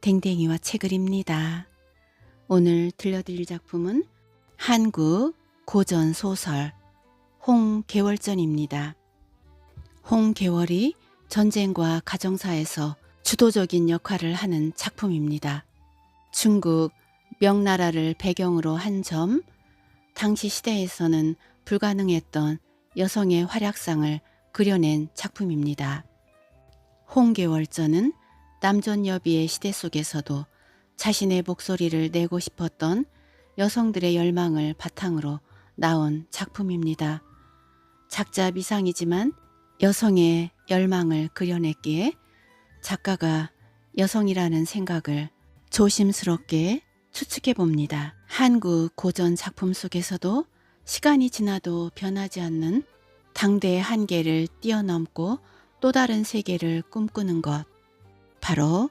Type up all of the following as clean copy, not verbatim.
댕댕이와 책을입니다. 오늘 들려드릴 작품은 한국 고전소설 홍계월전입니다. 홍계월이 전쟁과 가정사에서 주도적인 역할을 하는 작품입니다. 중국 명나라를 배경으로 한 점, 당시 시대에서는 불가능했던 여성의 활약상을 그려낸 작품입니다. 홍계월전은 남존여비의 시대 속에서도 자신의 목소리를 내고 싶었던 여성들의 열망을 바탕으로 나온 작품입니다. 작자 미상이지만 여성의 열망을 그려냈기에 작가가 여성이라는 생각을 조심스럽게 추측해 봅니다. 한국 고전 작품 속에서도 시간이 지나도 변하지 않는 당대의 한계를 뛰어넘고 또 다른 세계를 꿈꾸는 것, 바로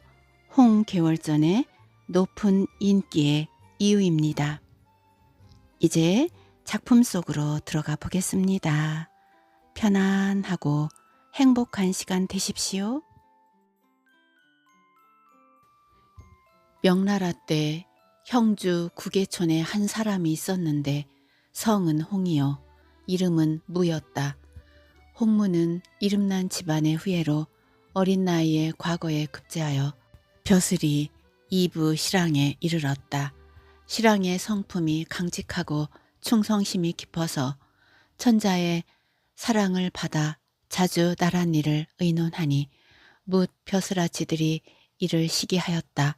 홍계월전의 높은 인기의 이유입니다. 이제 작품 속으로 들어가 보겠습니다. 편안하고 행복한 시간 되십시오. 명나라 때 형주 구계촌에 한 사람이 있었는데 성은 홍이요 이름은 무였다. 홍무는 이름난 집안의 후예로 어린 나이에 과거에 급제하여 벼슬이 이부 실랑에 이르렀다. 실랑의 성품이 강직하고 충성심이 깊어서 천자의 사랑을 받아 자주 나란 일을 의논하니 뭇 벼슬아치들이 이를 시기하였다.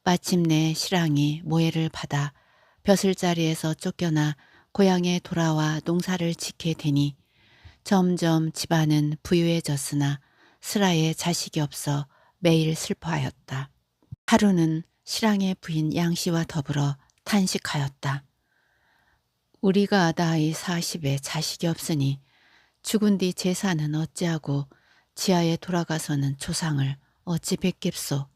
마침내 실랑이 모해를 받아 벼슬자리에서 쫓겨나 고향에 돌아와 농사를 짓게 되니 점점 집안은 부유해졌으나 슬아에 자식이 없어 매일 슬퍼하였다. 하루는 실랑의 부인 양씨와 더불어 탄식하였다. 우리가 나이 40에 자식이 없으니 죽은 뒤 제사는 어찌하고 지하에 돌아가서는 조상을 어찌 뵙겠소.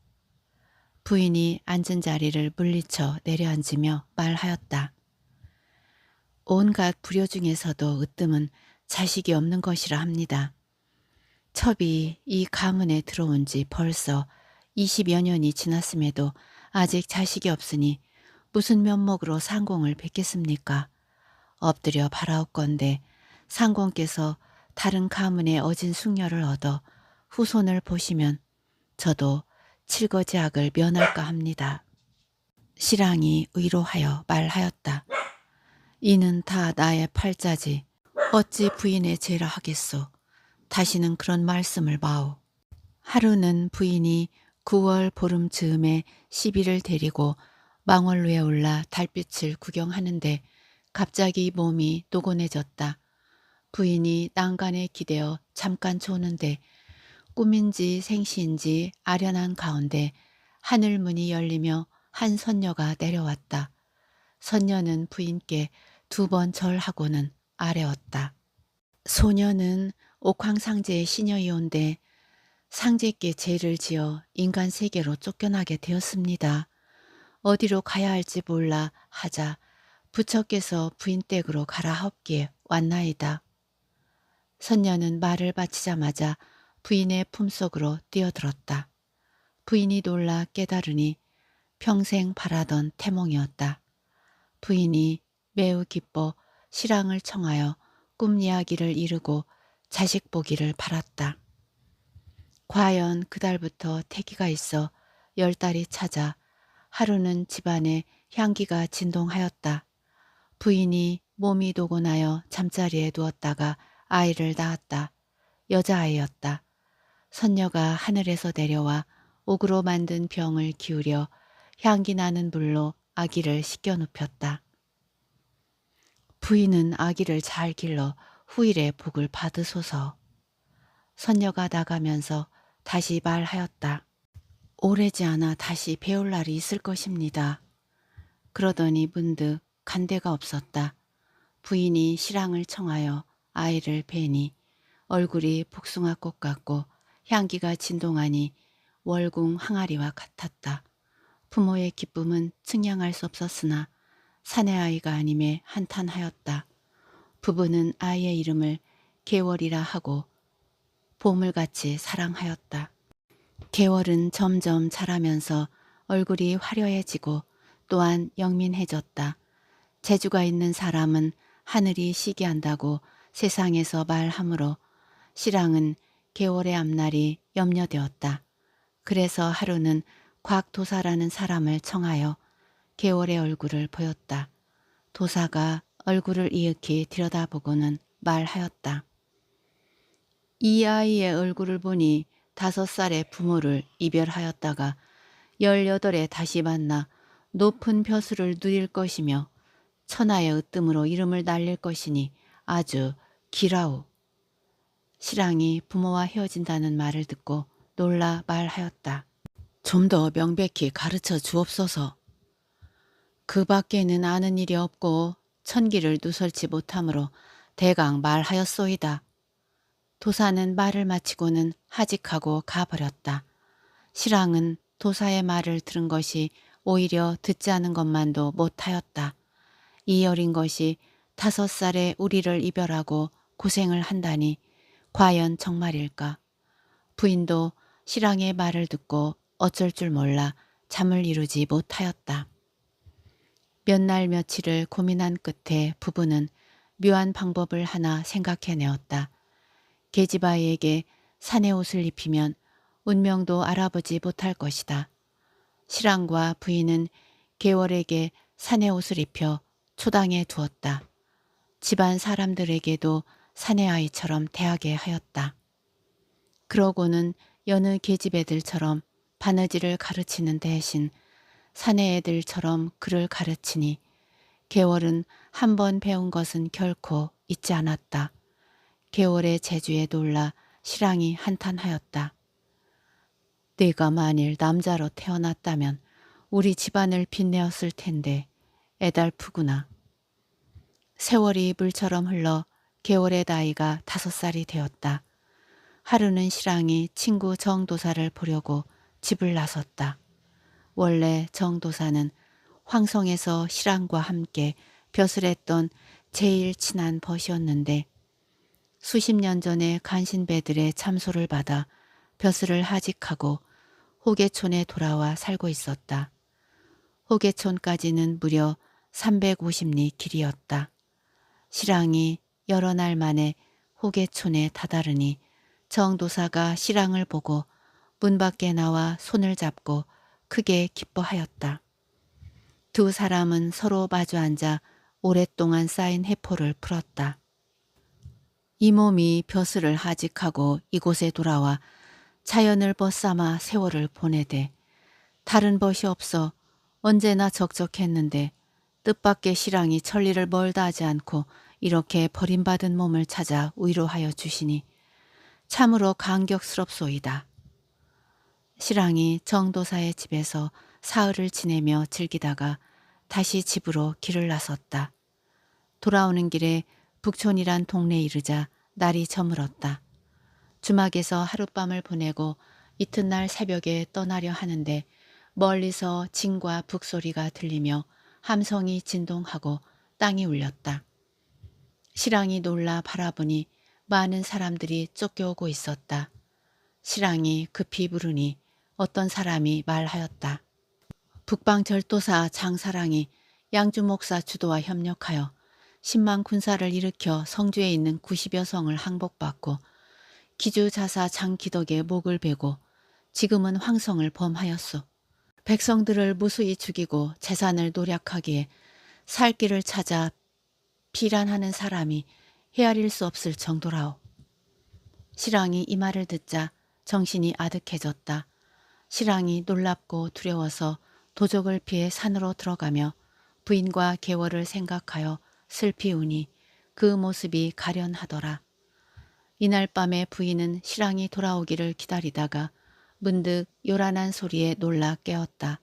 부인이 앉은 자리를 물리쳐 내려앉으며 말하였다. 온갖 불효 중에서도 으뜸은 자식이 없는 것이라 합니다. 첩이 이 가문에 들어온 지 벌써 20여 년이 지났음에도 아직 자식이 없으니 무슨 면목으로 상공을 뵙겠습니까? 엎드려 바라옵건대 상공께서 다른 가문의 어진 숙녀를 얻어 후손을 보시면 저도 칠거지악을 면할까 합니다. 실랑이 의로하여 말하였다. 이는 다 나의 팔자지 어찌 부인의 죄라 하겠소. 다시는 그런 말씀을 마오. 하루는 부인이 9월 보름 즈음에 시비를 데리고 망월루에 올라 달빛을 구경하는데 갑자기 몸이 노곤해졌다. 부인이 난간에 기대어 잠깐 조는데 꿈인지 생시인지 아련한 가운데 하늘문이 열리며 한 선녀가 내려왔다. 선녀는 부인께 2번 절하고는 아뢰었다. 소녀는 옥황상제의 시녀이온데 상제께 죄를 지어 인간 세계로 쫓겨나게 되었습니다. 어디로 가야 할지 몰라 하자 부처께서 부인 댁으로 가라 하옵기에 왔나이다. 선녀는 말을 마치자마자 부인의 품속으로 뛰어들었다. 부인이 놀라 깨달으니 평생 바라던 태몽이었다. 부인이 매우 기뻐 실랑을 청하여 꿈 이야기를 이루고 자식 보기를 바랐다. 과연 그달부터 태기가 있어 10달이 찾아 하루는 집안에 향기가 진동하였다. 부인이 몸이 도곤하여 잠자리에 누웠다가 아이를 낳았다. 여자아이였다. 선녀가 하늘에서 내려와 옥으로 만든 병을 기울여 향기 나는 물로 아기를 씻겨 눕혔다. 부인은 아기를 잘 길러 후일에 복을 받으소서. 선녀가 나가면서 다시 말하였다. 오래지 않아 다시 배울 날이 있을 것입니다. 그러더니 문득 간데가 없었다. 부인이 실랑을 청하여 아이를 베니 얼굴이 복숭아꽃 같고 향기가 진동하니 월궁 항아리와 같았다. 부모의 기쁨은 측량할 수 없었으나 사내 아이가 아님에 한탄하였다. 부부는 아이의 이름을 계월이라 하고 보물같이 사랑하였다. 계월은 점점 자라면서 얼굴이 화려해지고 또한 영민해졌다. 재주가 있는 사람은 하늘이 시기한다고 세상에서 말하므로 실랑은 개월의 앞날이 염려되었다. 그래서 하루는 곽도사라는 사람을 청하여 개월의 얼굴을 보였다. 도사가 얼굴을 이윽히 들여다보고는 말하였다. 이 아이의 얼굴을 보니 5살의 부모를 이별하였다가 18에 다시 만나 높은 벼슬을 누릴 것이며 천하의 으뜸으로 이름을 날릴 것이니 아주 기라우. 실랑이 부모와 헤어진다는 말을 듣고 놀라 말하였다. 좀 더 명백히 가르쳐 주옵소서. 그 밖에는 아는 일이 없고 천기를 누설치 못하므로 대강 말하였소이다. 도사는 말을 마치고는 하직하고 가버렸다. 실랑은 도사의 말을 들은 것이 오히려 듣지 않은 것만도 못하였다. 이 어린 것이 5살에 우리를 이별하고 고생을 한다니 과연 정말일까? 부인도 실랑의 말을 듣고 어쩔 줄 몰라 잠을 이루지 못하였다. 몇 날 며칠을 고민한 끝에 부부는 묘한 방법을 하나 생각해내었다. 계집아이에게 산의 옷을 입히면 운명도 알아보지 못할 것이다. 실랑과 부인은 개월에게 산의 옷을 입혀 초당에 두었다. 집안 사람들에게도 사내 아이처럼 대하게 하였다. 그러고는 여느 계집 애들처럼 바느질을 가르치는 대신 사내 애들처럼 글을 가르치니 개월은 한 번 배운 것은 결코 잊지 않았다. 개월의 재주에 놀라 실랑이 한탄하였다. 내가 만일 남자로 태어났다면 우리 집안을 빛내었을 텐데 애달프구나. 세월이 물처럼 흘러 개월의 나이가 5살이 되었다. 하루는 실랑이 친구 정도사를 보려고 집을 나섰다. 원래 정도사는 황성에서 실랑과 함께 벼슬했던 제일 친한 벗이었는데 수십 년 전에 간신배들의 참소를 받아 벼슬을 하직하고 호계촌에 돌아와 살고 있었다. 호계촌까지는 무려 350리 길이었다. 실랑이 여러 날 만에 호계촌에 다다르니 정도사가 실랑을 보고 문 밖에 나와 손을 잡고 크게 기뻐하였다. 두 사람은 서로 마주 앉아 오랫동안 쌓인 해포를 풀었다. 이 몸이 벼슬을 하직하고 이곳에 돌아와 자연을 벗삼아 세월을 보내되 다른 벗이 없어 언제나 적적했는데 뜻밖의 실랑이 천리를 멀다 하지 않고 이렇게 버림받은 몸을 찾아 위로하여 주시니 참으로 감격스럽소이다. 실랑이 정도사의 집에서 사흘을 지내며 즐기다가 다시 집으로 길을 나섰다. 돌아오는 길에 북촌이란 동네에 이르자 날이 저물었다. 주막에서 하룻밤을 보내고 이튿날 새벽에 떠나려 하는데 멀리서 진과 북소리가 들리며 함성이 진동하고 땅이 울렸다. 실랑이 놀라 바라보니 많은 사람들이 쫓겨오고 있었다. 실랑이 급히 부르니 어떤 사람이 말하였다. 북방절도사 장사랑이 양주 목사 주도와 협력하여 10만 군사를 일으켜 성주에 있는 90여 성을 항복받고 기주자사 장기덕의 목을 베고 지금은 황성을 범하였소. 백성들을 무수히 죽이고 재산을 노략하기에 살 길을 찾아 비란하는 사람이 헤아릴 수 없을 정도라오. 실랑이 이 말을 듣자 정신이 아득해졌다. 실랑이 놀랍고 두려워서 도적을 피해 산으로 들어가며 부인과 계월을 생각하여 슬피 우니 그 모습이 가련하더라. 이날 밤에 부인은 실랑이 돌아오기를 기다리다가 문득 요란한 소리에 놀라 깨었다.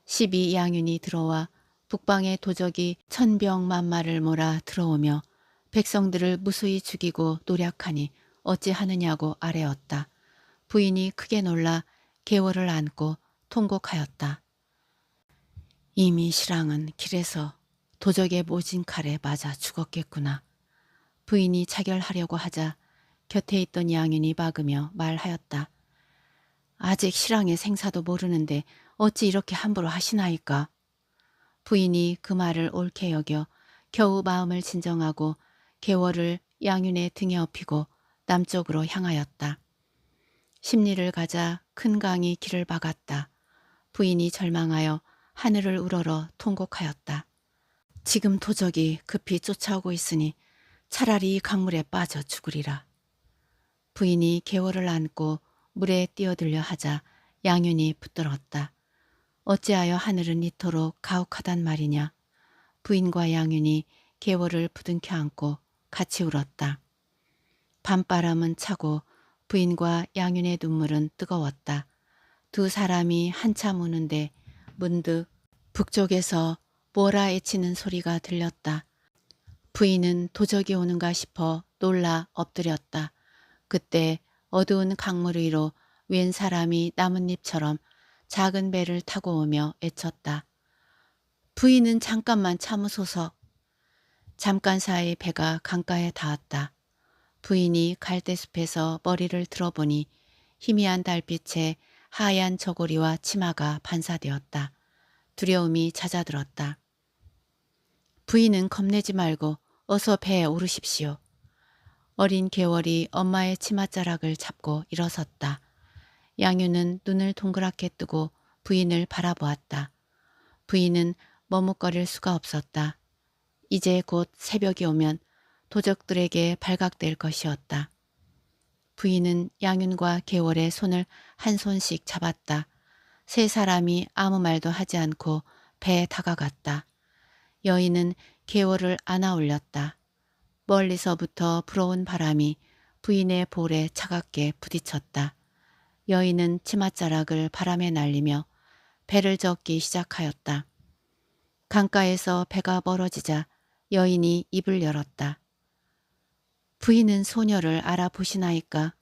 12양윤이 들어와 북방의 도적이 천병만마를 몰아 들어오며 백성들을 무수히 죽이고 노략하니 어찌하느냐고 아뢰었다. 부인이 크게 놀라 계월을 안고 통곡하였다. 이미 실랑은 길에서 도적의 모진 칼에 맞아 죽었겠구나. 부인이 차결하려고 하자 곁에 있던 양윤이 막으며 말하였다. 아직 실랑의 생사도 모르는데 어찌 이렇게 함부로 하시나이까. 부인이 그 말을 옳게 여겨 겨우 마음을 진정하고 개월을 양윤의 등에 업히고 남쪽으로 향하였다. 십리를 가자 큰 강이 길을 막았다. 부인이 절망하여 하늘을 우러러 통곡하였다. 지금 도적이 급히 쫓아오고 있으니 차라리 이 강물에 빠져 죽으리라. 부인이 개월을 안고 물에 뛰어들려 하자 양윤이 붙들었다. 어찌하여 하늘은 이토록 가혹하단 말이냐. 부인과 양윤이 개월을 부둥켜 안고 같이 울었다. 밤바람은 차고 부인과 양윤의 눈물은 뜨거웠다. 두 사람이 한참 우는데 문득 북쪽에서 뭐라 애치는 소리가 들렸다. 부인은 도적이 오는가 싶어 놀라 엎드렸다. 그때 어두운 강물 위로 웬 사람이 나뭇잎처럼 작은 배를 타고 오며 애쳤다. 부인은 잠깐만 참으소서. 잠깐 사이 배가 강가에 닿았다. 부인이 갈대숲에서 머리를 들어보니 희미한 달빛에 하얀 저고리와 치마가 반사되었다. 두려움이 잦아들었다. 부인은 겁내지 말고 어서 배에 오르십시오. 어린 개월이 엄마의 치맛자락을 잡고 일어섰다. 양윤은 눈을 동그랗게 뜨고 부인을 바라보았다. 부인은 머뭇거릴 수가 없었다. 이제 곧 새벽이 오면 도적들에게 발각될 것이었다. 부인은 양윤과 개월의 손을 한 손씩 잡았다. 세 사람이 아무 말도 하지 않고 배에 다가갔다. 여인은 개월을 안아 올렸다. 멀리서부터 불어온 바람이 부인의 볼에 차갑게 부딪혔다. 여인은 치맛자락을 바람에 날리며 배를 젓기 시작하였다. 강가에서 배가 멀어지자 여인이 입을 열었다. 부인은 소녀를 알아보시나이까?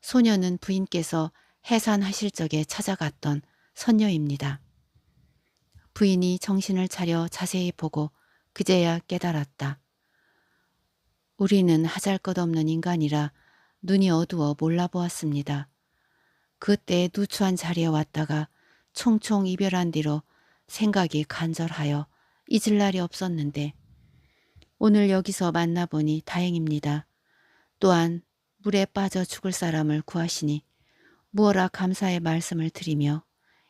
소녀는 부인께서 해산하실 적에 찾아갔던 선녀입니다. 부인이 정신을 차려 자세히 보고 그제야 깨달았다. 우리는 하잘것없는 인간이라 눈이 어두워 몰라보았습니다. 그때 누추한 자리에 왔다가 총총 이별한 뒤로 생각이 간절하여 잊을 날이 없었는데 오늘 여기서 만나보니 다행입니다. 또한 물에 빠져 죽을 사람을 구하시니 무어라 감사의 말씀을 드리며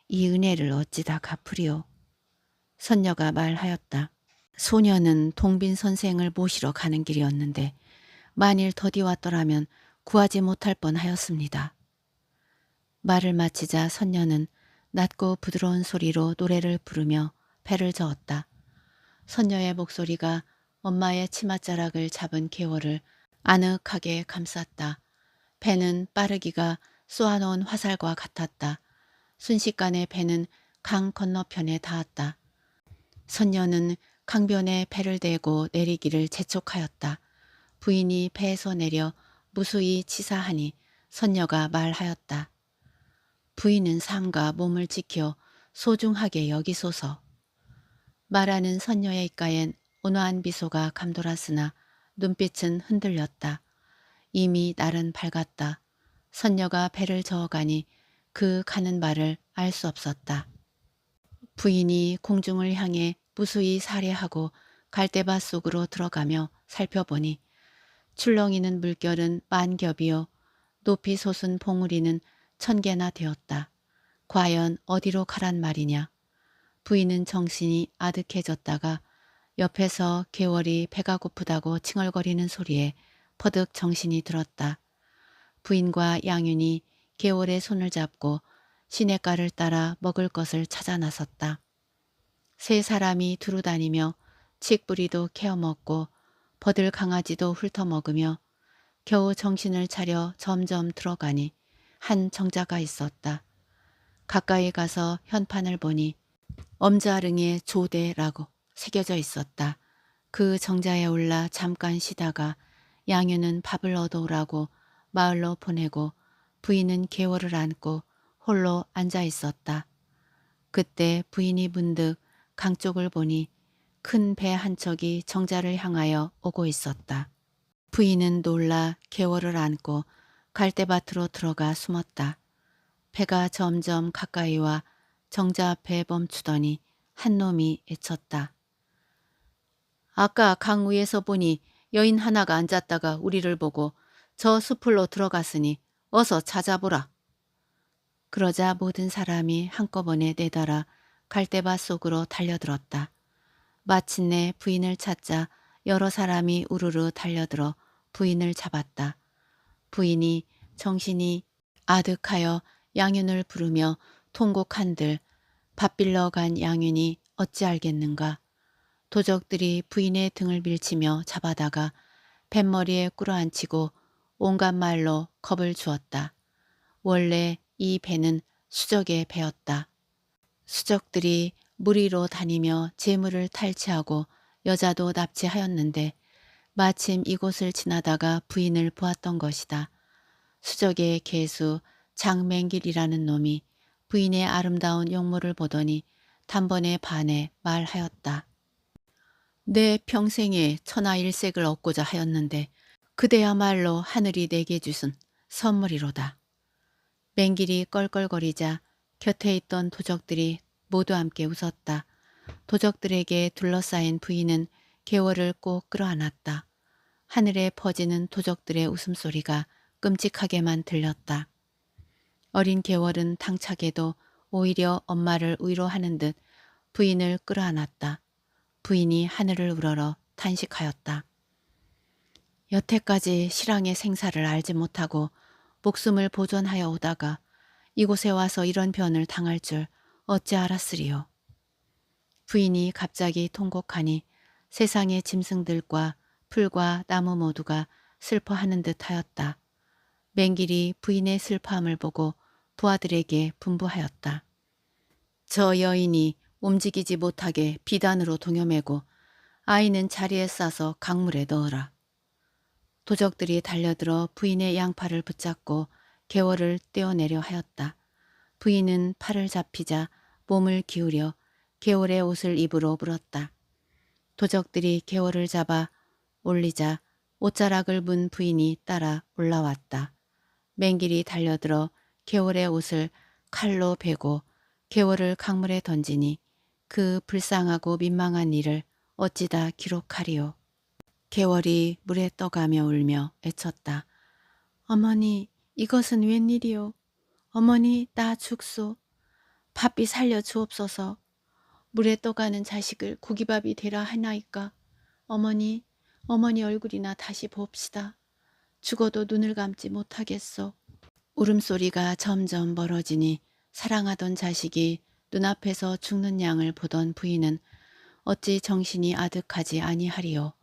이 은혜를 어찌 다 갚으리오. 선녀가 말하였다. 소녀는 동빈 선생을 모시러 가는 길이었는데 만일 더디 왔더라면 구하지 못할 뻔하였습니다. 말을 마치자 선녀는 낮고 부드러운 소리로 노래를 부르며 배를 저었다. 선녀의 목소리가 엄마의 치맛자락을 잡은 개월을 아늑하게 감쌌다. 배는 빠르기가 쏘아놓은 화살과 같았다. 순식간에 배는 강 건너편에 닿았다. 선녀는 강변에 배를 대고 내리기를 재촉하였다. 부인이 배에서 내려 무수히 치사하니 선녀가 말하였다. 부인은 삶과 몸을 지켜 소중하게 여기소서. 말하는 선녀의 입가엔 온화한 미소가 감돌았으나 눈빛은 흔들렸다. 이미 날은 밝았다. 선녀가 배를 저어가니 그 가는 바를 알 수 없었다. 부인이 공중을 향해 무수히 살해하고 갈대밭 속으로 들어가며 살펴보니 출렁이는 물결은 만겹이요 높이 솟은 봉우리는 1000개나 되었다. 과연 어디로 가란 말이냐. 부인은 정신이 아득해졌다가 옆에서 개월이 배가 고프다고 칭얼거리는 소리에 퍼득 정신이 들었다. 부인과 양윤이 개월의 손을 잡고 시냇가를 따라 먹을 것을 찾아 나섰다. 세 사람이 두루 다니며 칡뿌리도 캐어 먹고 버들 강아지도 훑어먹으며 겨우 정신을 차려 점점 들어가니 한 정자가 있었다. 가까이 가서 현판을 보니 엄자릉의 조대라고 새겨져 있었다. 그 정자에 올라 잠깐 쉬다가 양윤은 밥을 얻어오라고 마을로 보내고 부인은 개월을 안고 홀로 앉아 있었다. 그때 부인이 문득 강 쪽을 보니 큰 배 한 척이 정자를 향하여 오고 있었다. 부인은 놀라 개월을 안고 갈대밭으로 들어가 숨었다. 배가 점점 가까이 와 정자 앞에 멈추더니 한 놈이 애쳤다. 아까 강 위에서 보니 여인 하나가 앉았다가 우리를 보고 저 숲으로 들어갔으니 어서 찾아보라. 그러자 모든 사람이 한꺼번에 내달아 갈대밭 속으로 달려들었다. 마침내 부인을 찾자 여러 사람이 우르르 달려들어 부인을 잡았다. 부인이 정신이 아득하여 양윤을 부르며 통곡한들 밥 빌러 간 양윤이 어찌 알겠는가. 도적들이 부인의 등을 밀치며 잡아다가 뱃머리에 꿇어앉히고 온갖 말로 겁을 주었다. 원래 이 배는 수적의 배였다. 수적들이 무리로 다니며 재물을 탈취하고 여자도 납치하였는데 마침 이곳을 지나다가 부인을 보았던 것이다. 수적의 개수 장맹길이라는 놈이 부인의 아름다운 용모를 보더니 단번에 반해 말하였다. 내 평생에 천하일색을 얻고자 하였는데 그대야말로 하늘이 내게 주신 선물이로다. 맹길이 껄껄거리자 곁에 있던 도적들이 모두 함께 웃었다. 도적들에게 둘러싸인 부인은 개월을 꼭 끌어안았다. 하늘에 퍼지는 도적들의 웃음소리가 끔찍하게만 들렸다. 어린 개월은 당차게도 오히려 엄마를 위로하는 듯 부인을 끌어안았다. 부인이 하늘을 우러러 탄식하였다. 여태까지 실랑의 생사를 알지 못하고 목숨을 보존하여 오다가 이곳에 와서 이런 변을 당할 줄 어찌 알았으리요. 부인이 갑자기 통곡하니 세상의 짐승들과 풀과 나무 모두가 슬퍼하는 듯 하였다. 맹길이 부인의 슬퍼함을 보고 부하들에게 분부하였다. 저 여인이 움직이지 못하게 비단으로 동여매고 아이는 자리에 싸서 강물에 넣어라. 도적들이 달려들어 부인의 양팔을 붙잡고 개월을 떼어내려 하였다. 부인은 팔을 잡히자 몸을 기울여 개월의 옷을 입으로 물었다. 도적들이 개월을 잡아 올리자 옷자락을 문 부인이 따라 올라왔다. 맹길이 달려들어 개월의 옷을 칼로 베고 개월을 강물에 던지니 그 불쌍하고 민망한 일을 어찌다 기록하리요. 개월이 물에 떠가며 울며 애쳤다. 어머니, 이것은 웬일이요? 어머니, 나 죽소. 밥비 살려 주옵소서. 물에 떠가는 자식을 고기밥이 되라 하나이까. 어머니, 어머니 얼굴이나 다시 봅시다. 죽어도 눈을 감지 못하겠소. 울음소리가 점점 멀어지니 사랑하던 자식이 눈앞에서 죽는 양을 보던 부인은 어찌 정신이 아득하지 아니하리요.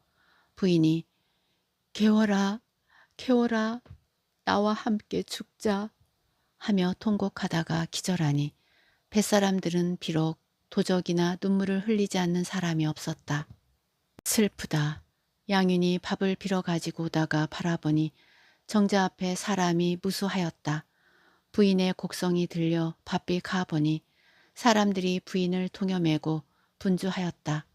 부인이 개월아, 개월아, 나와 함께 죽자 하며 통곡하다가 기절하니 뱃사람들은 비록 도적이나 눈물을 흘리지 않는 사람이 없었다. 슬프다. 양윤이 밥을 빌어 가지고 오다가 바라보니 정자 앞에 사람이 무수하였다. 부인의 곡성이 들려 바삐 가보니 사람들이 부인을 동여매고 분주하였다.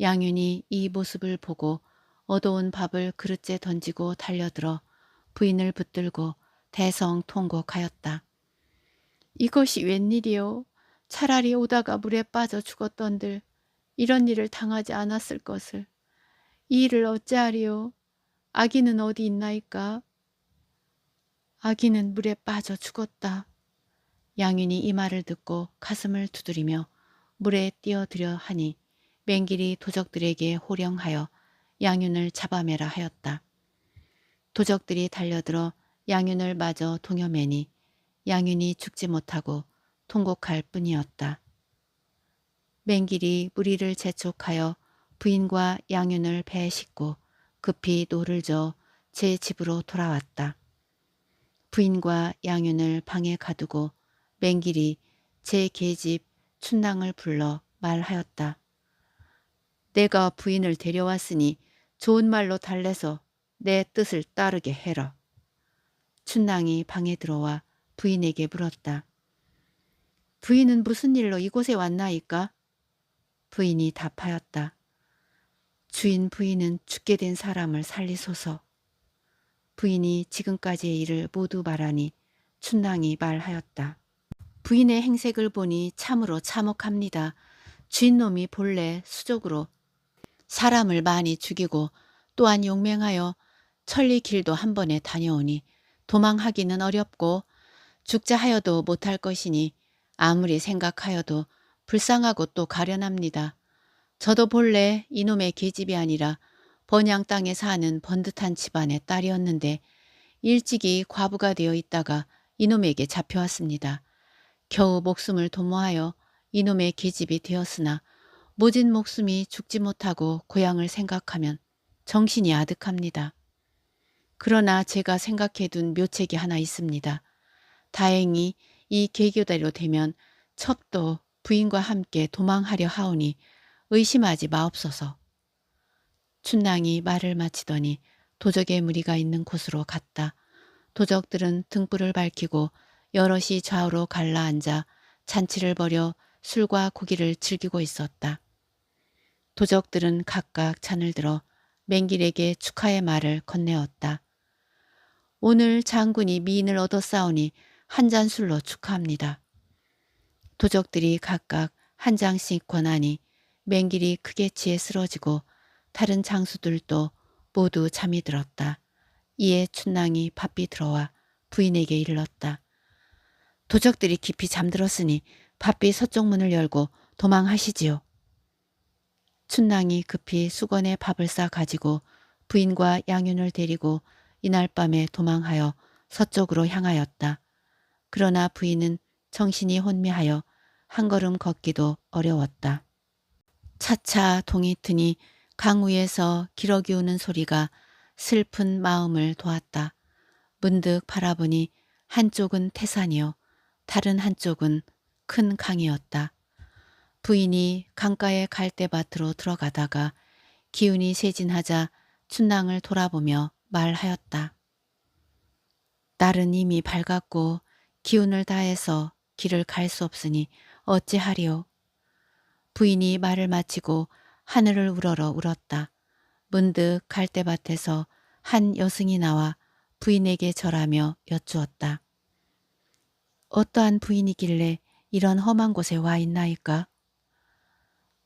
양윤이 이 모습을 보고 얻어온 밥을 그릇째 던지고 달려들어 부인을 붙들고 대성통곡하였다. 이것이 웬일이요? 차라리 오다가 물에 빠져 죽었던들 이런 일을 당하지 않았을 것을. 이 일을 어찌하리요? 아기는 어디 있나이까? 아기는 물에 빠져 죽었다. 양윤이 이 말을 듣고 가슴을 두드리며 물에 뛰어들여 하니 맹길이 도적들에게 호령하여 양윤을 잡아매라 하였다. 도적들이 달려들어 양윤을 마저 동여매니 양윤이 죽지 못하고 통곡할 뿐이었다. 맹길이 무리를 재촉하여 부인과 양윤을 배에 싣고 급히 노를 저 제 집으로 돌아왔다. 부인과 양윤을 방에 가두고 맹길이 제 계집 춘낭을 불러 말하였다. 내가 부인을 데려왔으니 좋은 말로 달래서 내 뜻을 따르게 해라. 춘낭이 방에 들어와 부인에게 물었다. 부인은 무슨 일로 이곳에 왔나이까? 부인이 답하였다. 주인 부인은 죽게 된 사람을 살리소서. 부인이 지금까지의 일을 모두 말하니 춘낭이 말하였다. 부인의 행색을 보니 참으로 참혹합니다. 쥐놈이 본래 수족으로 사람을 많이 죽이고 또한 용맹하여 천리 길도 한 번에 다녀오니 도망하기는 어렵고 죽자 하여도 못할 것이니 아무리 생각하여도 불쌍하고 또 가련합니다. 저도 본래 이놈의 계집이 아니라 번양 땅에 사는 번듯한 집안의 딸이었는데 일찍이 과부가 되어 있다가 이놈에게 잡혀왔습니다. 겨우 목숨을 도모하여 이놈의 계집이 되었으나 모진 목숨이 죽지 못하고 고향을 생각하면 정신이 아득합니다. 그러나 제가 생각해둔 묘책이 하나 있습니다. 다행히 이 계교대로 되면 첩도 부인과 함께 도망하려 하오니 의심하지 마옵소서. 춘낭이 말을 마치더니 도적의 무리가 있는 곳으로 갔다. 도적들은 등불을 밝히고 여럿이 좌우로 갈라앉아 잔치를 벌여 술과 고기를 즐기고 있었다. 도적들은 각각 잔을 들어 맹길에게 축하의 말을 건네었다. 오늘 장군이 미인을 얻었사오니 한 잔 술로 축하합니다. 도적들이 각각 한 장씩 권하니 맹길이 크게 취해 쓰러지고 다른 장수들도 모두 잠이 들었다. 이에 춘낭이 바삐 들어와 부인에게 일렀다. 도적들이 깊이 잠들었으니 바삐 서쪽 문을 열고 도망하시지요. 춘낭이 급히 수건에 밥을 싸 가지고 부인과 양윤을 데리고 이날 밤에 도망하여 서쪽으로 향하였다. 그러나 부인은 정신이 혼미하여 한 걸음 걷기도 어려웠다. 차차 동이 트니 강 위에서 기러기 우는 소리가 슬픈 마음을 도왔다. 문득 바라보니 한쪽은 태산이요 다른 한쪽은 큰 강이었다. 부인이 강가의 갈대밭으로 들어가다가 기운이 세진하자 춘낭을 돌아보며 말하였다. 날은 이미 밝았고 기운을 다해서 길을 갈 수 없으니 어찌하리요. 부인이 말을 마치고 하늘을 우러러 울었다. 문득 갈대밭에서 한 여승이 나와 부인에게 절하며 여쭈었다. 어떠한 부인이길래 이런 험한 곳에 와 있나이까?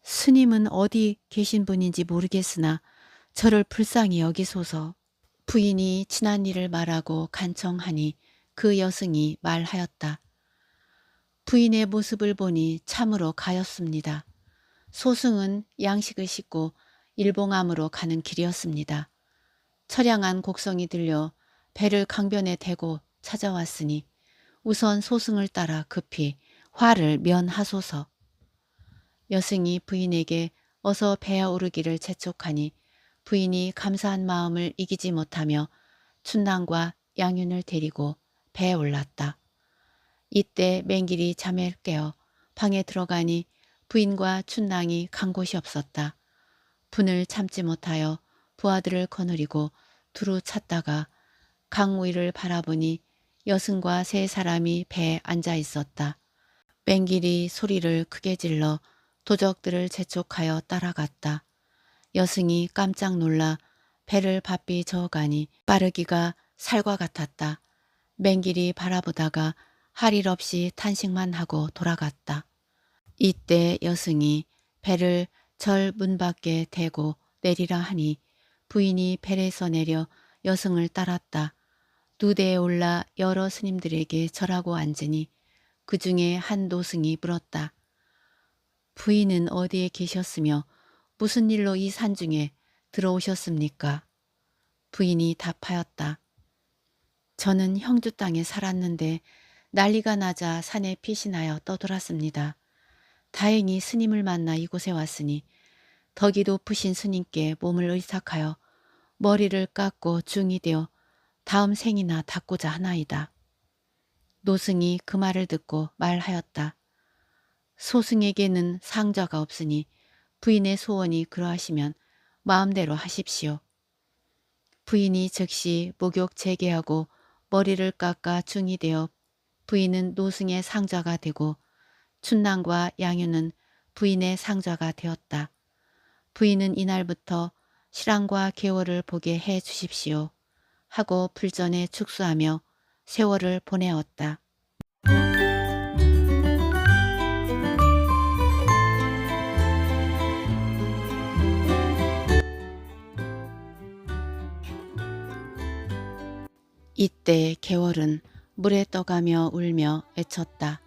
스님은 어디 계신 분인지 모르겠으나 저를 불쌍히 여기소서. 부인이 지난 일을 말하고 간청하니 그 여승이 말하였다. 부인의 모습을 보니 참으로 가엾습니다. 소승은 양식을 싣고 일봉암으로 가는 길이었습니다. 처량한 곡성이 들려 배를 강변에 대고 찾아왔으니 우선 소승을 따라 급히 화를 면하소서. 여승이 부인에게 어서 배에 오르기를 재촉하니 부인이 감사한 마음을 이기지 못하며 춘낭과 양윤을 데리고 배에 올랐다. 이때 맹길이 잠에 깨어 방에 들어가니 부인과 춘낭이 간 곳이 없었다. 분을 참지 못하여 부하들을 거느리고 두루 찾다가 강 위를 바라보니 여승과 세 사람이 배에 앉아 있었다. 맹길이 소리를 크게 질러 도적들을 재촉하여 따라갔다. 여승이 깜짝 놀라 배를 바삐 저어가니 빠르기가 살과 같았다. 맹길이 바라보다가 할 일 없이 탄식만 하고 돌아갔다. 이때 여승이 배를 절 문 밖에 대고 내리라 하니 부인이 배에서 내려 여승을 따랐다. 누대에 올라 여러 스님들에게 절하고 앉으니 그 중에 한 노승이 물었다. 부인은 어디에 계셨으며 무슨 일로 이 산중에 들어오셨습니까? 부인이 답하였다. 저는 형주 땅에 살았는데 난리가 나자 산에 피신하여 떠돌았습니다. 다행히 스님을 만나 이곳에 왔으니 덕이 높으신 스님께 몸을 의탁하여 머리를 깎고 중이 되어 다음 생이나 닦고자 하나이다. 노승이 그 말을 듣고 말하였다. 소승에게는 상좌가 없으니 부인의 소원이 그러하시면 마음대로 하십시오. 부인이 즉시 목욕 재개하고 머리를 깎아 중이 되어 부인은 노승의 상좌가 되고 춘낭과 양윤은 부인의 상좌가 되었다. 부인은 이날부터 실황과 계월을 보게 해 주십시오 하고 불전에 축수하며 세월을 보내었다. 이때 개월은 물에 떠가며 울며 외쳤다.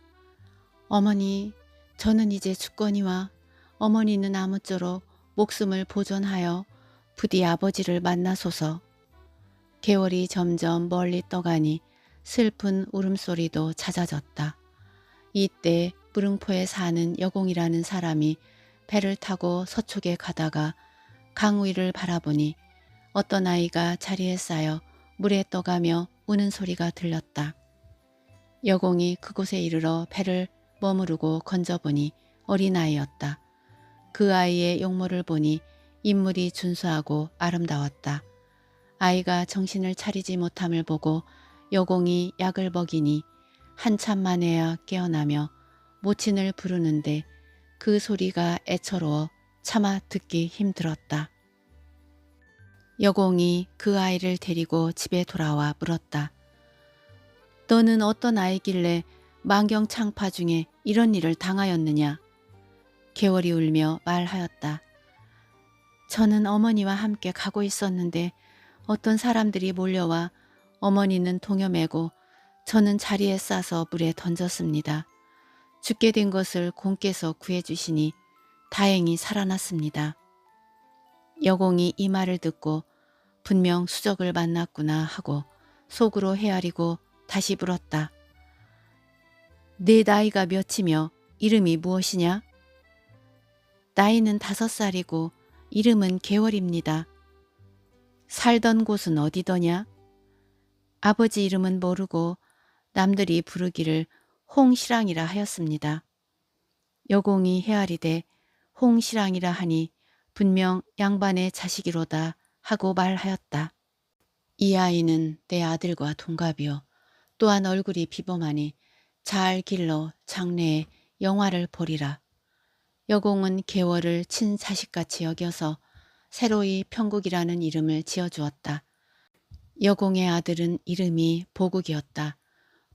어머니, 저는 이제 죽거니와 어머니는 아무쪼록 목숨을 보존하여 부디 아버지를 만나소서. 개월이 점점 멀리 떠가니 슬픈 울음소리도 잦아졌다. 이때 무릉포에 사는 여공이라는 사람이 배를 타고 서쪽에 가다가 강 위를 바라보니 어떤 아이가 자리에 쌓여 물에 떠가며 우는 소리가 들렸다. 여공이 그곳에 이르러 배를 머무르고 건져보니 어린아이였다. 그 아이의 용모를 보니 인물이 준수하고 아름다웠다. 아이가 정신을 차리지 못함을 보고 여공이 약을 먹이니 한참 만에야 깨어나며 모친을 부르는데 그 소리가 애처로워 차마 듣기 힘들었다. 여공이 그 아이를 데리고 집에 돌아와 물었다. 너는 어떤 아이길래 만경창파 중에 이런 일을 당하였느냐? 개월이 울며 말하였다. 저는 어머니와 함께 가고 있었는데 어떤 사람들이 몰려와 어머니는 동여매고 저는 자리에 싸서 물에 던졌습니다. 죽게 된 것을 공께서 구해주시니 다행히 살아났습니다. 여공이 이 말을 듣고 분명 수적을 만났구나 하고 속으로 헤아리고 다시 물었다. 내 나이가 몇이며 이름이 무엇이냐? 나이는 5살이고 이름은 개월입니다. 살던 곳은 어디더냐? 아버지 이름은 모르고 남들이 부르기를 홍시랑이라 하였습니다. 여공이 헤아리되 홍시랑이라 하니 분명 양반의 자식이로다 하고 말하였다. 이 아이는 내 아들과 동갑이요. 또한 얼굴이 비범하니 잘 길러 장래에 영화를 보리라. 여공은 개월을 친자식같이 여겨서 새로이 평국이라는 이름을 지어주었다. 여공의 아들은 이름이 보국이었다.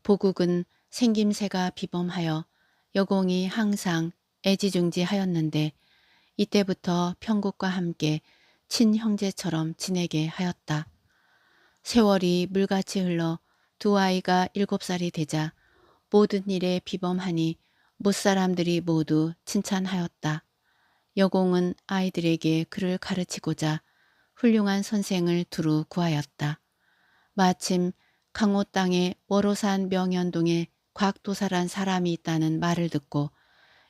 보국은 생김새가 비범하여 여공이 항상 애지중지하였는데 이때부터 평국과 함께 친형제처럼 지내게 하였다. 세월이 물같이 흘러 두 아이가 7살이 되자 모든 일에 비범하니 못사람들이 모두 칭찬하였다. 여공은 아이들에게 글을 가르치고자 훌륭한 선생을 두루 구하였다. 마침 강호 땅의 월호산 명현동에 곽도사란 사람이 있다는 말을 듣고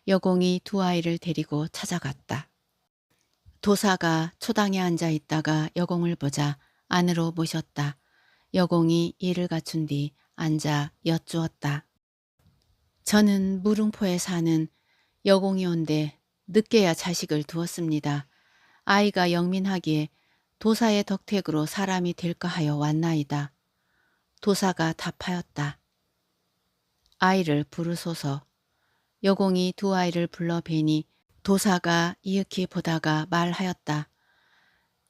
여공이 두 아이를 데리고 찾아갔다. 도사가 초당에 앉아 있다가 여공을 보자 안으로 모셨다. 여공이 이를 갖춘 뒤 앉아 여쭈었다. 저는 무릉포에 사는 여공이 온데 늦게야 자식을 두었습니다. 아이가 영민하기에 도사의 덕택으로 사람이 될까 하여 왔나이다. 도사가 답하였다. 아이를 부르소서. 여공이 두 아이를 불러 뵈니 도사가 이윽히 보다가 말하였다.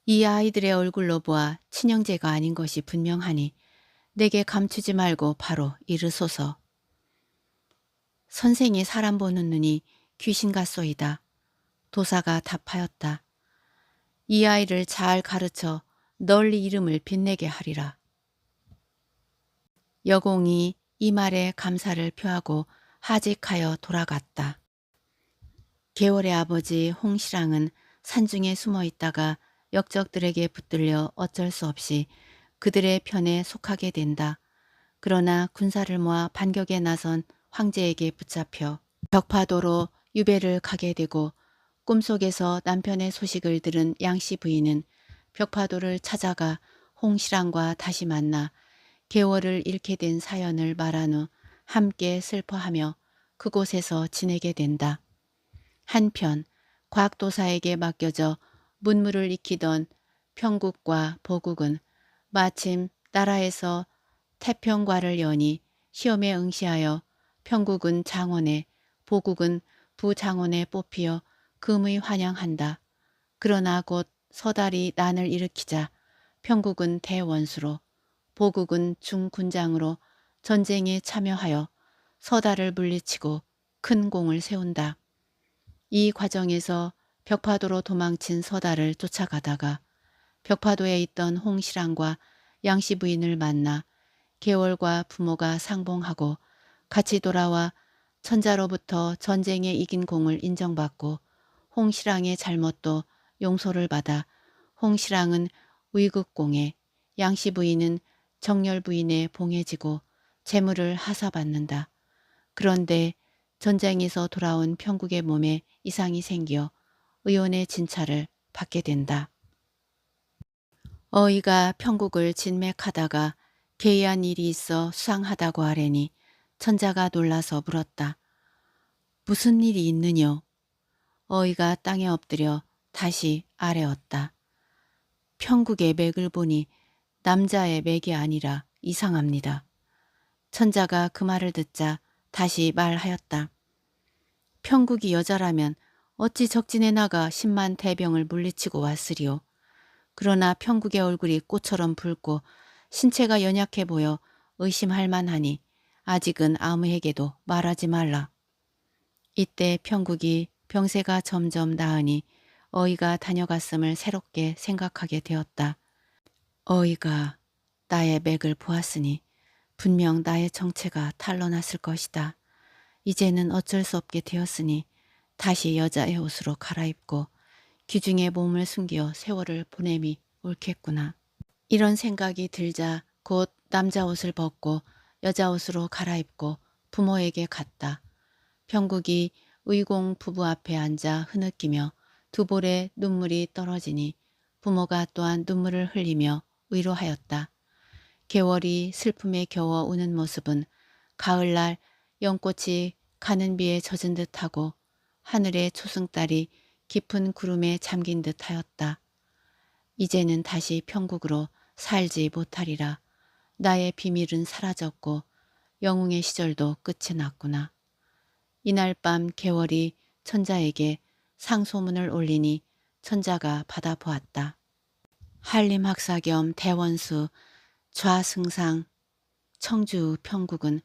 이 아이들의 얼굴로 보아 친형제가 아닌 것이 분명하니 내게 감추지 말고 바로 이르소서. 선생이 사람 보는 눈이 귀신 같소이다. 도사가 답하였다. 이 아이를 잘 가르쳐 널리 이름을 빛내게 하리라. 여공이 이 말에 감사를 표하고 하직하여 돌아갔다. 개월의 아버지 홍시랑은 산중에 숨어 있다가 역적들에게 붙들려 어쩔 수 없이 그들의 편에 속하게 된다. 그러나 군사를 모아 반격에 나선 황제에게 붙잡혀 벽파도로 유배를 가게 되고 꿈속에서 남편의 소식을 들은 양씨 부인은 벽파도를 찾아가 홍시랑과 다시 만나 개월을 잃게 된 사연을 말한 후 함께 슬퍼하며 그곳에서 지내게 된다. 한편 곽도사에게 맡겨져 문무를 익히던 평국과 보국은 마침 나라에서 태평과를 여니 시험에 응시하여 평국은 장원에 보국은 부장원에 뽑히어 금의 환영한다. 그러나 곧 서달이 난을 일으키자 평국은 대원수로 보국은 중군장으로 전쟁에 참여하여 서달을 물리치고 큰 공을 세운다. 이 과정에서 벽파도로 도망친 서달을 쫓아가다가 벽파도에 있던 홍시랑과 양씨 부인을 만나 계월과 부모가 상봉하고 같이 돌아와 천자로부터 전쟁에 이긴 공을 인정받고 홍시랑의 잘못도 용서를 받아 홍시랑은 의극공에, 양씨 부인은 정열 부인에 봉해지고 재물을 하사받는다. 그런데 전쟁에서 돌아온 평국의 몸에 이상이 생겨 의원의 진찰을 받게 된다. 어이가 평국을 진맥하다가 개의한 일이 있어 수상하다고 하래니 천자가 놀라서 물었다. 무슨 일이 있느뇨? 어이가 땅에 엎드려 다시 아뢰었다. 평국의 맥을 보니 남자의 맥이 아니라 이상합니다. 천자가 그 말을 듣자 다시 말하였다. 평국이 여자라면 어찌 적진에 나가 10만 대병을 물리치고 왔으리요. 그러나 평국의 얼굴이 꽃처럼 붉고 신체가 연약해 보여 의심할 만하니 아직은 아무에게도 말하지 말라. 이때 평국이 병세가 점점 나으니 어이가 다녀갔음을 새롭게 생각하게 되었다. 어이가 나의 맥을 보았으니 분명 나의 정체가 탄로났을 것이다. 이제는 어쩔 수 없게 되었으니 다시 여자의 옷으로 갈아입고 귀중의 몸을 숨겨 세월을 보냄이 옳겠구나. 이런 생각이 들자 곧 남자 옷을 벗고 여자 옷으로 갈아입고 부모에게 갔다. 평국이 의공 부부 앞에 앉아 흐느끼며 두 볼에 눈물이 떨어지니 부모가 또한 눈물을 흘리며 위로하였다. 개월이 슬픔에 겨워 우는 모습은 가을날 연꽃이 가는 비에 젖은 듯하고 하늘의 초승달이 깊은 구름에 잠긴 듯하였다. 이제는 다시 평국으로 살지 못하리라. 나의 비밀은 사라졌고 영웅의 시절도 끝이 났구나. 이날 밤 개월이 천자에게 상소문을 올리니 천자가 받아보았다. 한림학사 겸 대원수 좌승상 청주 평국은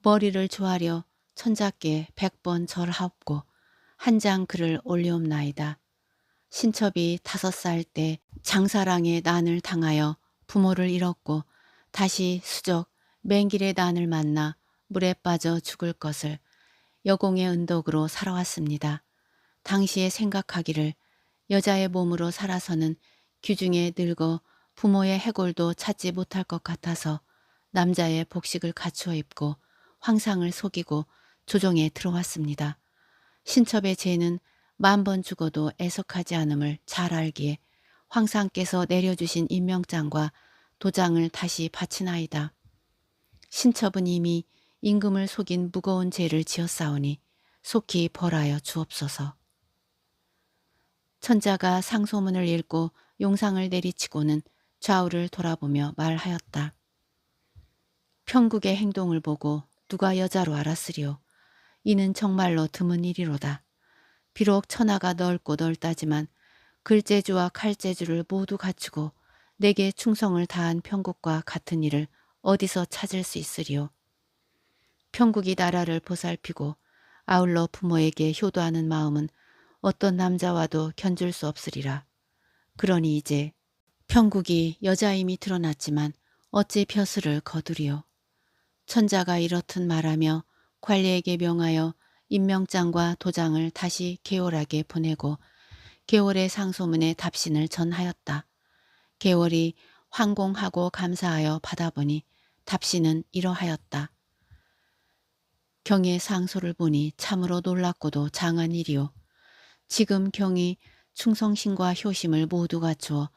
머리를 조아려 천자께 100번 절하옵고 한 장 글을 올리옵나이다. 신첩이 5살 때 장사랑의 난을 당하여 부모를 잃었고 다시 수적 맹길의 난을 만나 물에 빠져 죽을 것을 여공의 은덕으로 살아왔습니다. 당시에 생각하기를 여자의 몸으로 살아서는 귀중에 늙어 부모의 해골도 찾지 못할 것 같아서 남자의 복식을 갖추어 입고 황상을 속이고 조정에 들어왔습니다. 신첩의 죄는 10,000번 죽어도 애석하지 않음을 잘 알기에 황상께서 내려주신 임명장과 도장을 다시 바치나이다. 신첩은 이미 임금을 속인 무거운 죄를 지었사오니 속히 벌하여 주옵소서. 천자가 상소문을 읽고 용상을 내리치고는 좌우를 돌아보며 말하였다. 평국의 행동을 보고 누가 여자로 알았으리요. 이는 정말로 드문 일이로다. 비록 천하가 넓고 넓다지만 글재주와 칼재주를 모두 갖추고 내게 충성을 다한 평국과 같은 일을 어디서 찾을 수 있으리요. 평국이 나라를 보살피고 아울러 부모에게 효도하는 마음은 어떤 남자와도 견줄 수 없으리라. 그러니 이제 평국이 여자임이 드러났지만 어찌 벼슬을 거두리요. 천자가 이렇듯 말하며 관리에게 명하여 임명장과 도장을 다시 개월에게 보내고 개월의 상소문에 답신을 전하였다. 개월이 황공하고 감사하여 받아보니 답신은 이러하였다. 경의 상소를 보니 참으로 놀랍고도 장한 일이요. 지금 경이 충성심과 효심을 모두 갖추어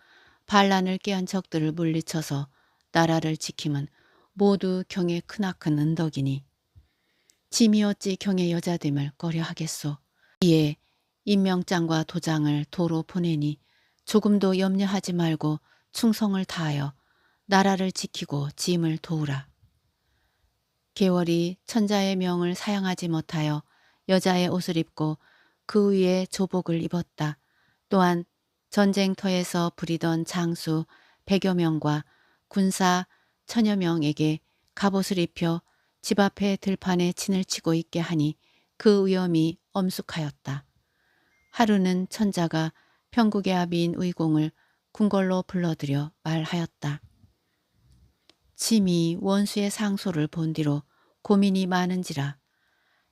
반란을 깨한 적들을 물리쳐서 나라를 지킴은 모두 경의 크나큰 은덕이니 짐이 어찌 경의 여자됨을 꺼려하겠소. 이에 임명장과 도장을 도로 보내니 조금도 염려하지 말고 충성을 다하여 나라를 지키고 짐을 도우라. 개월이 천자의 명을 사양하지 못하여 여자의 옷을 입고 그 위에 조복을 입었다. 또한 전쟁터에서 부리던 장수 100여 명과 군사 1000여 명에게 갑옷을 입혀 집 앞에 들판에 진을 치고 있게 하니 그 위엄이 엄숙하였다. 하루는 천자가 평국의 아비인 의공을 궁궐로 불러들여 말하였다. 침이 원수의 상소를 본 뒤로 고민이 많은지라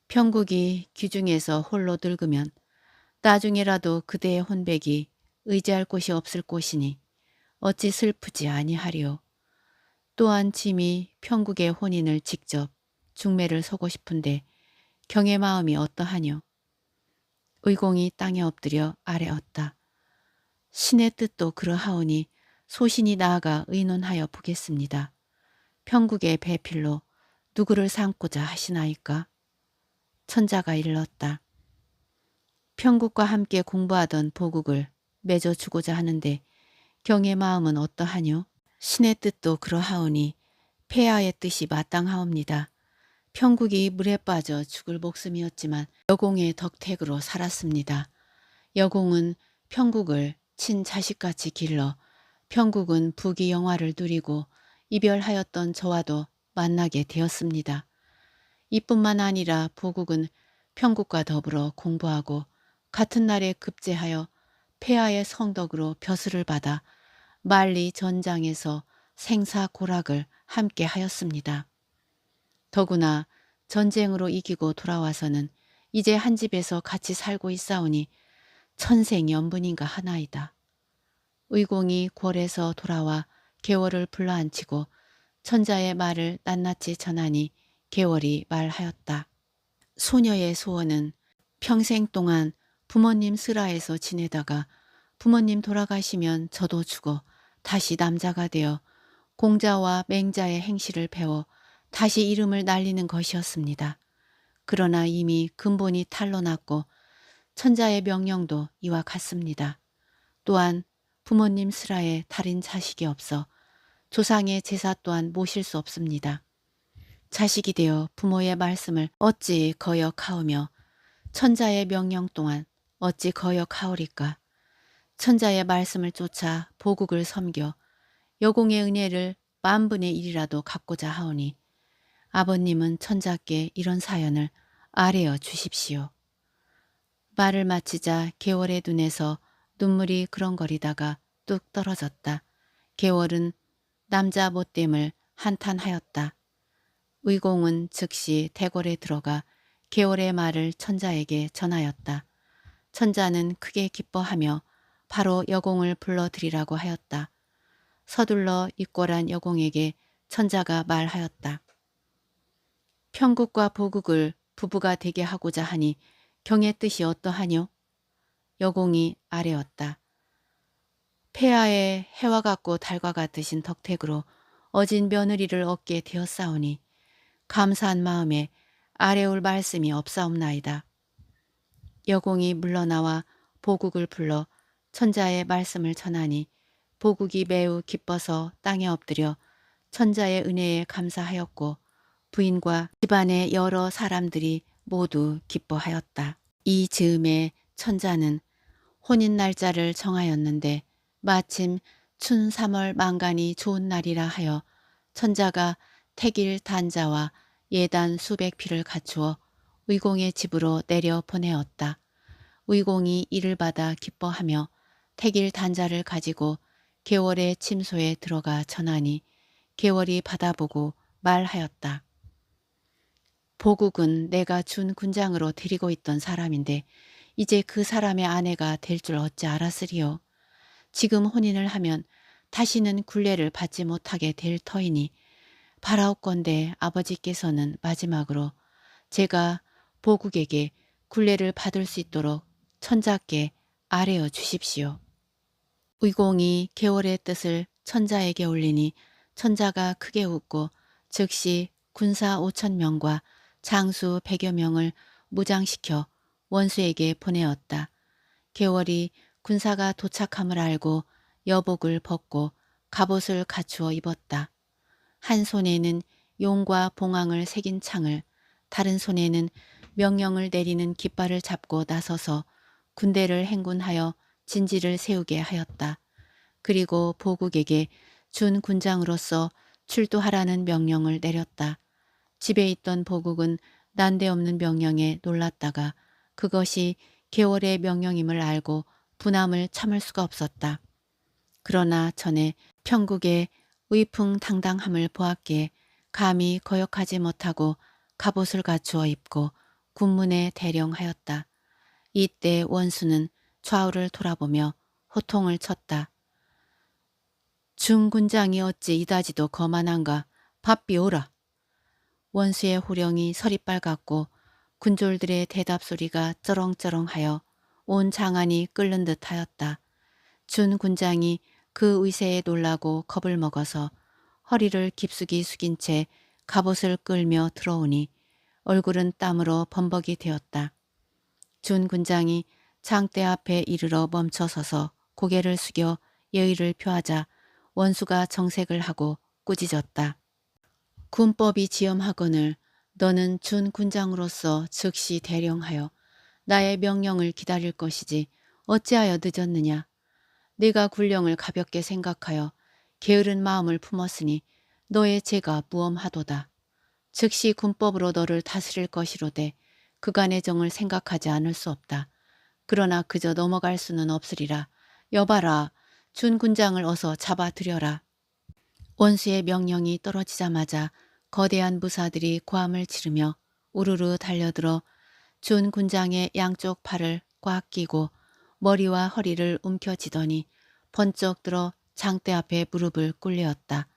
평국이 귀중에서 홀로 늙으면 나중에라도 그대의 혼백이 의지할 곳이 없을 곳이니 어찌 슬프지 아니하리요. 또한 짐이 평국의 혼인을 직접 중매를 서고 싶은데 경의 마음이 어떠하뇨. 의공이 땅에 엎드려 아뢰었다. 신의 뜻도 그러하오니 소신이 나아가 의논하여 보겠습니다. 평국의 배필로 누구를 삼고자 하시나이까? 천자가 일렀다. 평국과 함께 공부하던 보국을 맺어주고자 하는데 경의 마음은 어떠하뇨? 신의 뜻도 그러하오니 폐하의 뜻이 마땅하옵니다. 평국이 물에 빠져 죽을 목숨이었지만 여공의 덕택으로 살았습니다. 여공은 평국을 친자식같이 길러 평국은 부귀영화를 누리고 이별하였던 저와도 만나게 되었습니다. 이뿐만 아니라 보국은 평국과 더불어 공부하고 같은 날에 급제하여 폐하의 성덕으로 벼슬을 받아 만리 전장에서 생사고락을 함께 하였습니다. 더구나 전쟁으로 이기고 돌아와서는 이제 한 집에서 같이 살고 있사오니 천생연분인가 하나이다. 의공이 궐에서 돌아와 계월을 불러앉히고 천자의 말을 낱낱이 전하니 계월이 말하였다. 소녀의 소원은 평생 동안 부모님 슬하에서 지내다가 부모님 돌아가시면 저도 죽어 다시 남자가 되어 공자와 맹자의 행실을 배워 다시 이름을 날리는 것이었습니다. 그러나 이미 근본이 탄로났고 천자의 명령도 이와 같습니다. 또한 부모님 슬하에 다른 자식이 없어 조상의 제사 또한 모실 수 없습니다. 자식이 되어 부모의 말씀을 어찌 거역하오며 천자의 명령 또한 어찌 거역하오리까. 천자의 말씀을 쫓아 보국을 섬겨 여공의 은혜를 만분의 1이라도 갚고자 하오니 아버님은 천자께 이런 사연을 아뢰어 주십시오. 말을 마치자 계월의 눈에서 눈물이 그렁거리다가 뚝 떨어졌다. 계월은 남자 못됨을 한탄하였다. 의공은 즉시 대궐에 들어가 계월의 말을 천자에게 전하였다. 천자는 크게 기뻐하며 바로 여공을 불러들이라고 하였다. 서둘러 입궐한 여공에게 천자가 말하였다. 평국과 보국을 부부가 되게 하고자 하니 경의 뜻이 어떠하뇨? 여공이 아뢰었다. 폐하의 해와 같고 달과 같으신 덕택으로 어진 며느리를 얻게 되었사오니 감사한 마음에 아뢰올 말씀이 없사옵나이다. 여공이 물러나와 보국을 불러 천자의 말씀을 전하니 보국이 매우 기뻐서 땅에 엎드려 천자의 은혜에 감사하였고 부인과 집안의 여러 사람들이 모두 기뻐하였다. 이 즈음에 천자는 혼인 날짜를 정하였는데 마침 춘 3월 만간이 좋은 날이라 하여 천자가 택일 단자와 예단 수백 피를 갖추어 의공의 집으로 내려 보내었다. 의공이 이를 받아 기뻐하며 택일 단자를 가지고 계월의 침소에 들어가 전하니 계월이 받아보고 말하였다. 보국은 내가 준 군장으로 데리고 있던 사람인데 이제 그 사람의 아내가 될 줄 어찌 알았으리요. 지금 혼인을 하면 다시는 굴례를 받지 못하게 될 터이니 바라옵건대 아버지께서는 마지막으로 제가 보국에게 굴례를 받을 수 있도록 천자께 아뢰어 주십시오. 의공이 계월의 뜻을 천자에게 올리니 천자가 크게 웃고 즉시 군사 5,000명과 장수 100여 명을 무장시켜 원수에게 보내었다. 계월이 군사가 도착함을 알고 여복을 벗고 갑옷을 갖추어 입었다. 한 손에는 용과 봉황을 새긴 창을, 다른 손에는 명령을 내리는 깃발을 잡고 나서서 군대를 행군하여 진지를 세우게 하였다. 그리고 보국에게 준 군장으로서 출두하라는 명령을 내렸다. 집에 있던 보국은 난데없는 명령에 놀랐다가 그것이 계월의 명령임을 알고 분함을 참을 수가 없었다. 그러나 전에 평국의 위풍당당함을 보았기에 감히 거역하지 못하고 갑옷을 갖추어 입고 군문에 대령하였다. 이때 원수는 좌우를 돌아보며 호통을 쳤다. 중군장이 어찌 이다지도 거만한가. 밥비 오라. 원수의 호령이 서리빨갛고 군졸들의 대답 소리가 쩌렁쩌렁하여 온 장안이 끓는 듯하였다. 준 군장이 그 위세에 놀라고 겁을 먹어서 허리를 깊숙이 숙인 채 갑옷을 끌며 들어오니 얼굴은 땀으로 범벅이 되었다. 준 군장이 장대 앞에 이르러 멈춰서서 고개를 숙여 예의를 표하자 원수가 정색을 하고 꾸짖었다. 군법이 지엄하거늘 너는 준 군장으로서 즉시 대령하여 나의 명령을 기다릴 것이지 어찌하여 늦었느냐. 네가 군령을 가볍게 생각하여 게으른 마음을 품었으니 너의 죄가 무엄하도다. 즉시 군법으로 너를 다스릴 것이로되 그간의 정을 생각하지 않을 수 없다. 그러나 그저 넘어갈 수는 없으리라. 여봐라. 준 군장을 어서 잡아들여라. 원수의 명령이 떨어지자마자 거대한 무사들이 고함을 지르며 우르르 달려들어 준 군장의 양쪽 팔을 꽉 끼고 머리와 허리를 움켜쥐더니 번쩍 들어 장대 앞에 무릎을 꿇려었다.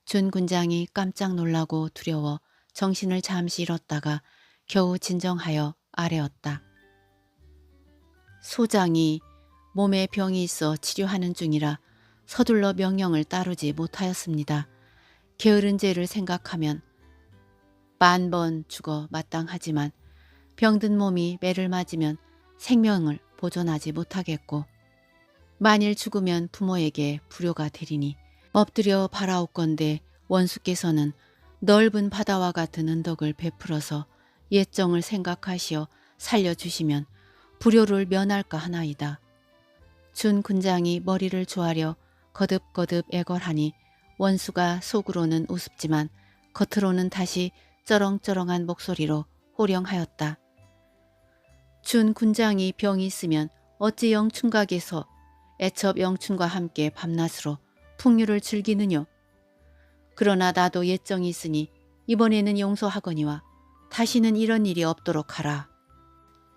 준 군장이 깜짝 놀라고 두려워 정신을 잠시 잃었다가 겨우 진정하여 아뢰었다. 소장이 몸에 병이 있어 치료하는 중이라 서둘러 명령을 따르지 못하였습니다. 게으른 죄를 생각하면 만번 죽어 마땅하지만 병든 몸이 매를 맞으면 생명을 보존하지 못하겠고 만일 죽으면 부모에게 불효가 되리니 엎드려 바라옵건대 원수께서는 넓은 바다와 같은 은덕을 베풀어서 옛정을 생각하시어 살려주시면 불효를 면할까 하나이다. 준 군장이 머리를 조아려 거듭거듭 애걸하니 원수가 속으로는 우습지만 겉으로는 다시 쩌렁쩌렁한 목소리로 호령하였다. 준 군장이 병이 있으면 어찌 영춘각에서 애첩 영춘과 함께 밤낮으로 풍류를 즐기느뇨. 그러나 나도 예정이 있으니 이번에는 용서하거니와 다시는 이런 일이 없도록 하라.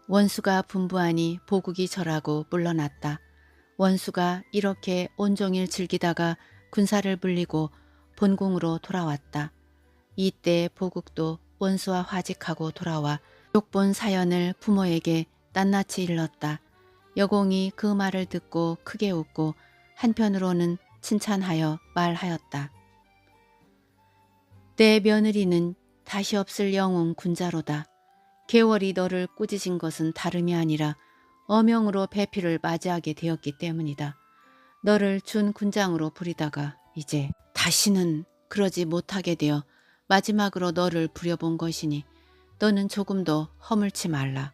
원수가 분부하니 보국이 절하고 물러났다. 원수가 이렇게 온종일 즐기다가 군사를 불리고 본궁으로 돌아왔다. 이때 보국도 원수와 화직하고 돌아와 욕본 사연을 부모에게 낱낱이 일렀다. 여공이 그 말을 듣고 크게 웃고 한편으로는 칭찬하여 말하였다. 내 며느리는 다시 없을 영웅 군자로다. 계월이 너를 꾸짖은 것은 다름이 아니라 어명으로 배필을 맞이하게 되었기 때문이다. 너를 준 군장으로 부리다가 이제 다시는 그러지 못하게 되어 마지막으로 너를 부려본 것이니 너는 조금도 허물지 말라.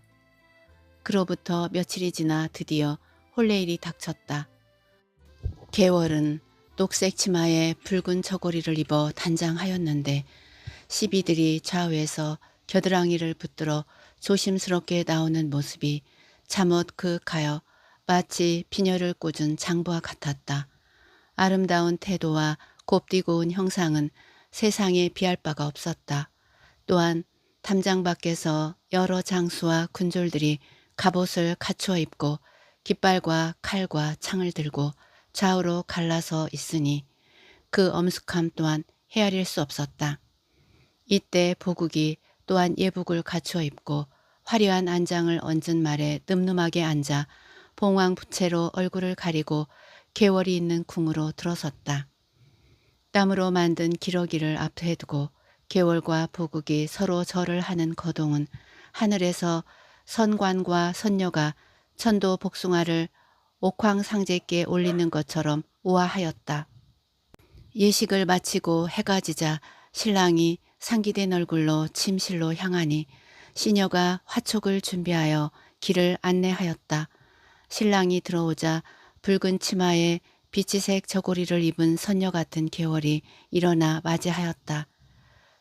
그로부터 며칠이 지나 드디어 혼례일이 닥쳤다. 계월은 녹색 치마에 붉은 저고리를 입어 단장하였는데 시비들이 좌우에서 겨드랑이를 붙들어 조심스럽게 나오는 모습이 잠옷 그윽하여 마치 비녀를 꽂은 장부와 같았다. 아름다운 태도와 곱디고 온 형상은 세상에 비할 바가 없었다. 또한 담장 밖에서 여러 장수와 군졸들이 갑옷을 갖추어 입고 깃발과 칼과 창을 들고 좌우로 갈라서 있으니 그 엄숙함 또한 헤아릴 수 없었다. 이때 보국이 또한 예복을 갖추어 입고 화려한 안장을 얹은 말에 늠름하게 앉아 봉황부채로 얼굴을 가리고 계월이 있는 궁으로 들어섰다. 땀으로 만든 기러기를 앞에 두고 계월과 보국이 서로 절을 하는 거동은 하늘에서 선관과 선녀가 천도 복숭아를 옥황상제께 올리는 것처럼 우아하였다. 예식을 마치고 해가 지자 신랑이 상기된 얼굴로 침실로 향하니 시녀가 화촉을 준비하여 길을 안내하였다. 신랑이 들어오자 붉은 치마에 비치색 저고리를 입은 선녀 같은 계월이 일어나 맞이하였다.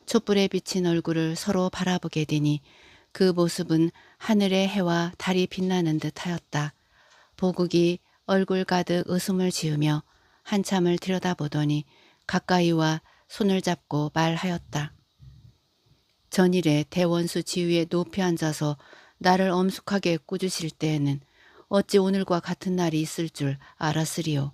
촛불에 비친 얼굴을 서로 바라보게 되니 그 모습은 하늘의 해와 달이 빛나는 듯하였다. 보국이 얼굴 가득 웃음을 지으며 한참을 들여다보더니 가까이 와 손을 잡고 말하였다. 전일에 대원수 지위에 높이 앉아서 나를 엄숙하게 꾸짖으실 때에는 어찌 오늘과 같은 날이 있을 줄 알았으리요.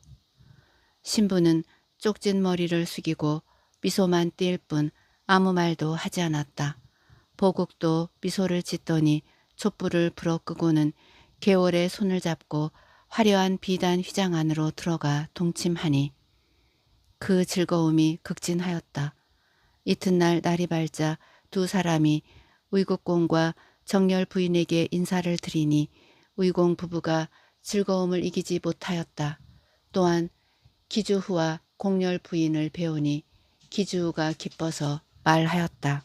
신부는 쪽진 머리를 숙이고 미소만 띌 뿐 아무 말도 하지 않았다. 보국도 미소를 짓더니 촛불을 불어 끄고는 개월의 손을 잡고 화려한 비단 휘장 안으로 들어가 동침하니 그 즐거움이 극진하였다. 이튿날 날이 밝자 두 사람이 의국공과 정열 부인에게 인사를 드리니 의공 부부가 즐거움을 이기지 못하였다. 또한 기주후와 공열 부인을 배우니 기주후가 기뻐서 말하였다.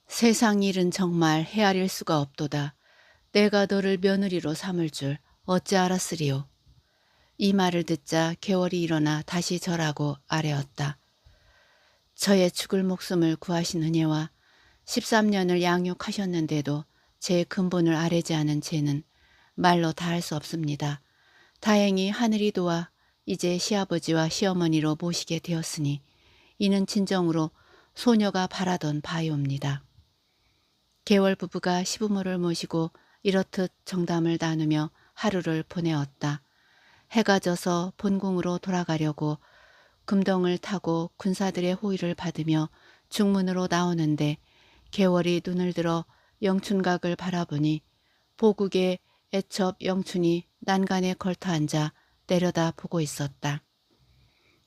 세상 일은 정말 헤아릴 수가 없도다. 내가 너를 며느리로 삼을 줄 어찌 알았으리요. 이 말을 듣자 개월이 일어나 다시 절하고 아뢰었다. 저의 죽을 목숨을 구하신 은혜와 13년을 양육하셨는데도 제 근본을 아뢰지 않은 죄는 말로 다할 수 없습니다. 다행히 하늘이 도와 이제 시아버지와 시어머니로 모시게 되었으니 이는 진정으로 소녀가 바라던 바이옵니다. 개월 부부가 시부모를 모시고 이렇듯 정담을 나누며 하루를 보내었다. 해가 져서 본궁으로 돌아가려고 금덩을 타고 군사들의 호의를 받으며 중문으로 나오는데 개월이 눈을 들어 영춘각을 바라보니 보국의 애첩 영춘이 난간에 걸터 앉아 내려다 보고 있었다.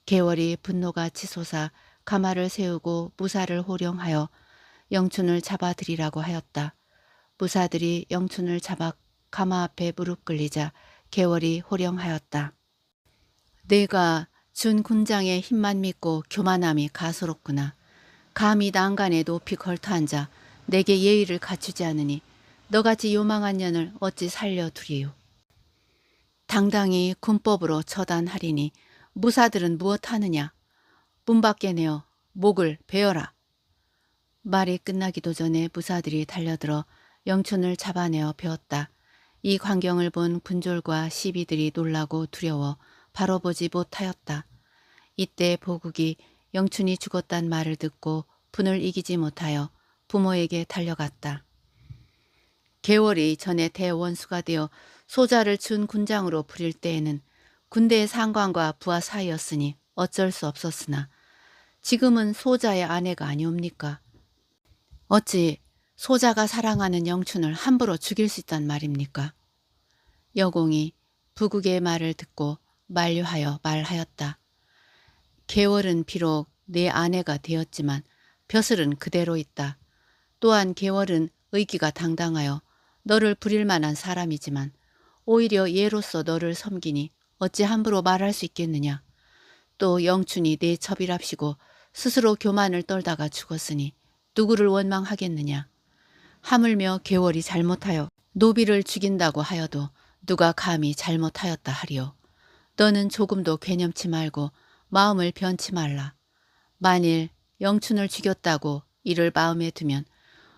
개월이 분노가 치솟아 가마를 세우고 무사를 호령하여 영춘을 잡아들이라고 하였다. 무사들이 영춘을 잡아 가마 앞에 무릎 꿇리자 개월이 호령하였다. 내가 준 군장의 힘만 믿고 교만함이 가소롭구나. 감히 난간에 높이 걸터앉아 내게 예의를 갖추지 않으니 너같이 요망한 년을 어찌 살려두리요. 당당히 군법으로 처단하리니 무사들은 무엇하느냐. 문 밖에 내어 목을 베어라. 말이 끝나기도 전에 무사들이 달려들어 영춘을 잡아내어 베었다. 이 광경을 본 군졸과 시비들이 놀라고 두려워 바로 보지 못하였다. 이때 보국이 영춘이 죽었단 말을 듣고 분을 이기지 못하여 부모에게 달려갔다. 개월이 전에 대원수가 되어 소자를 준 군장으로 부릴 때에는 군대의 상관과 부하 사이였으니 어쩔 수 없었으나 지금은 소자의 아내가 아니옵니까? 어찌 소자가 사랑하는 영춘을 함부로 죽일 수 있단 말입니까? 여공이 부국의 말을 듣고 만류하여 말하였다. 개월은 비록 내 아내가 되었지만 벼슬은 그대로 있다. 또한 개월은 의기가 당당하여 너를 부릴 만한 사람이지만 오히려 예로서 너를 섬기니 어찌 함부로 말할 수 있겠느냐. 또 영춘이 내 첩이랍시고 스스로 교만을 떨다가 죽었으니 누구를 원망하겠느냐. 하물며 개월이 잘못하여 노비를 죽인다고 하여도 누가 감히 잘못하였다 하리요. 너는 조금도 괴념치 말고 마음을 변치 말라. 만일 영춘을 죽였다고 이를 마음에 두면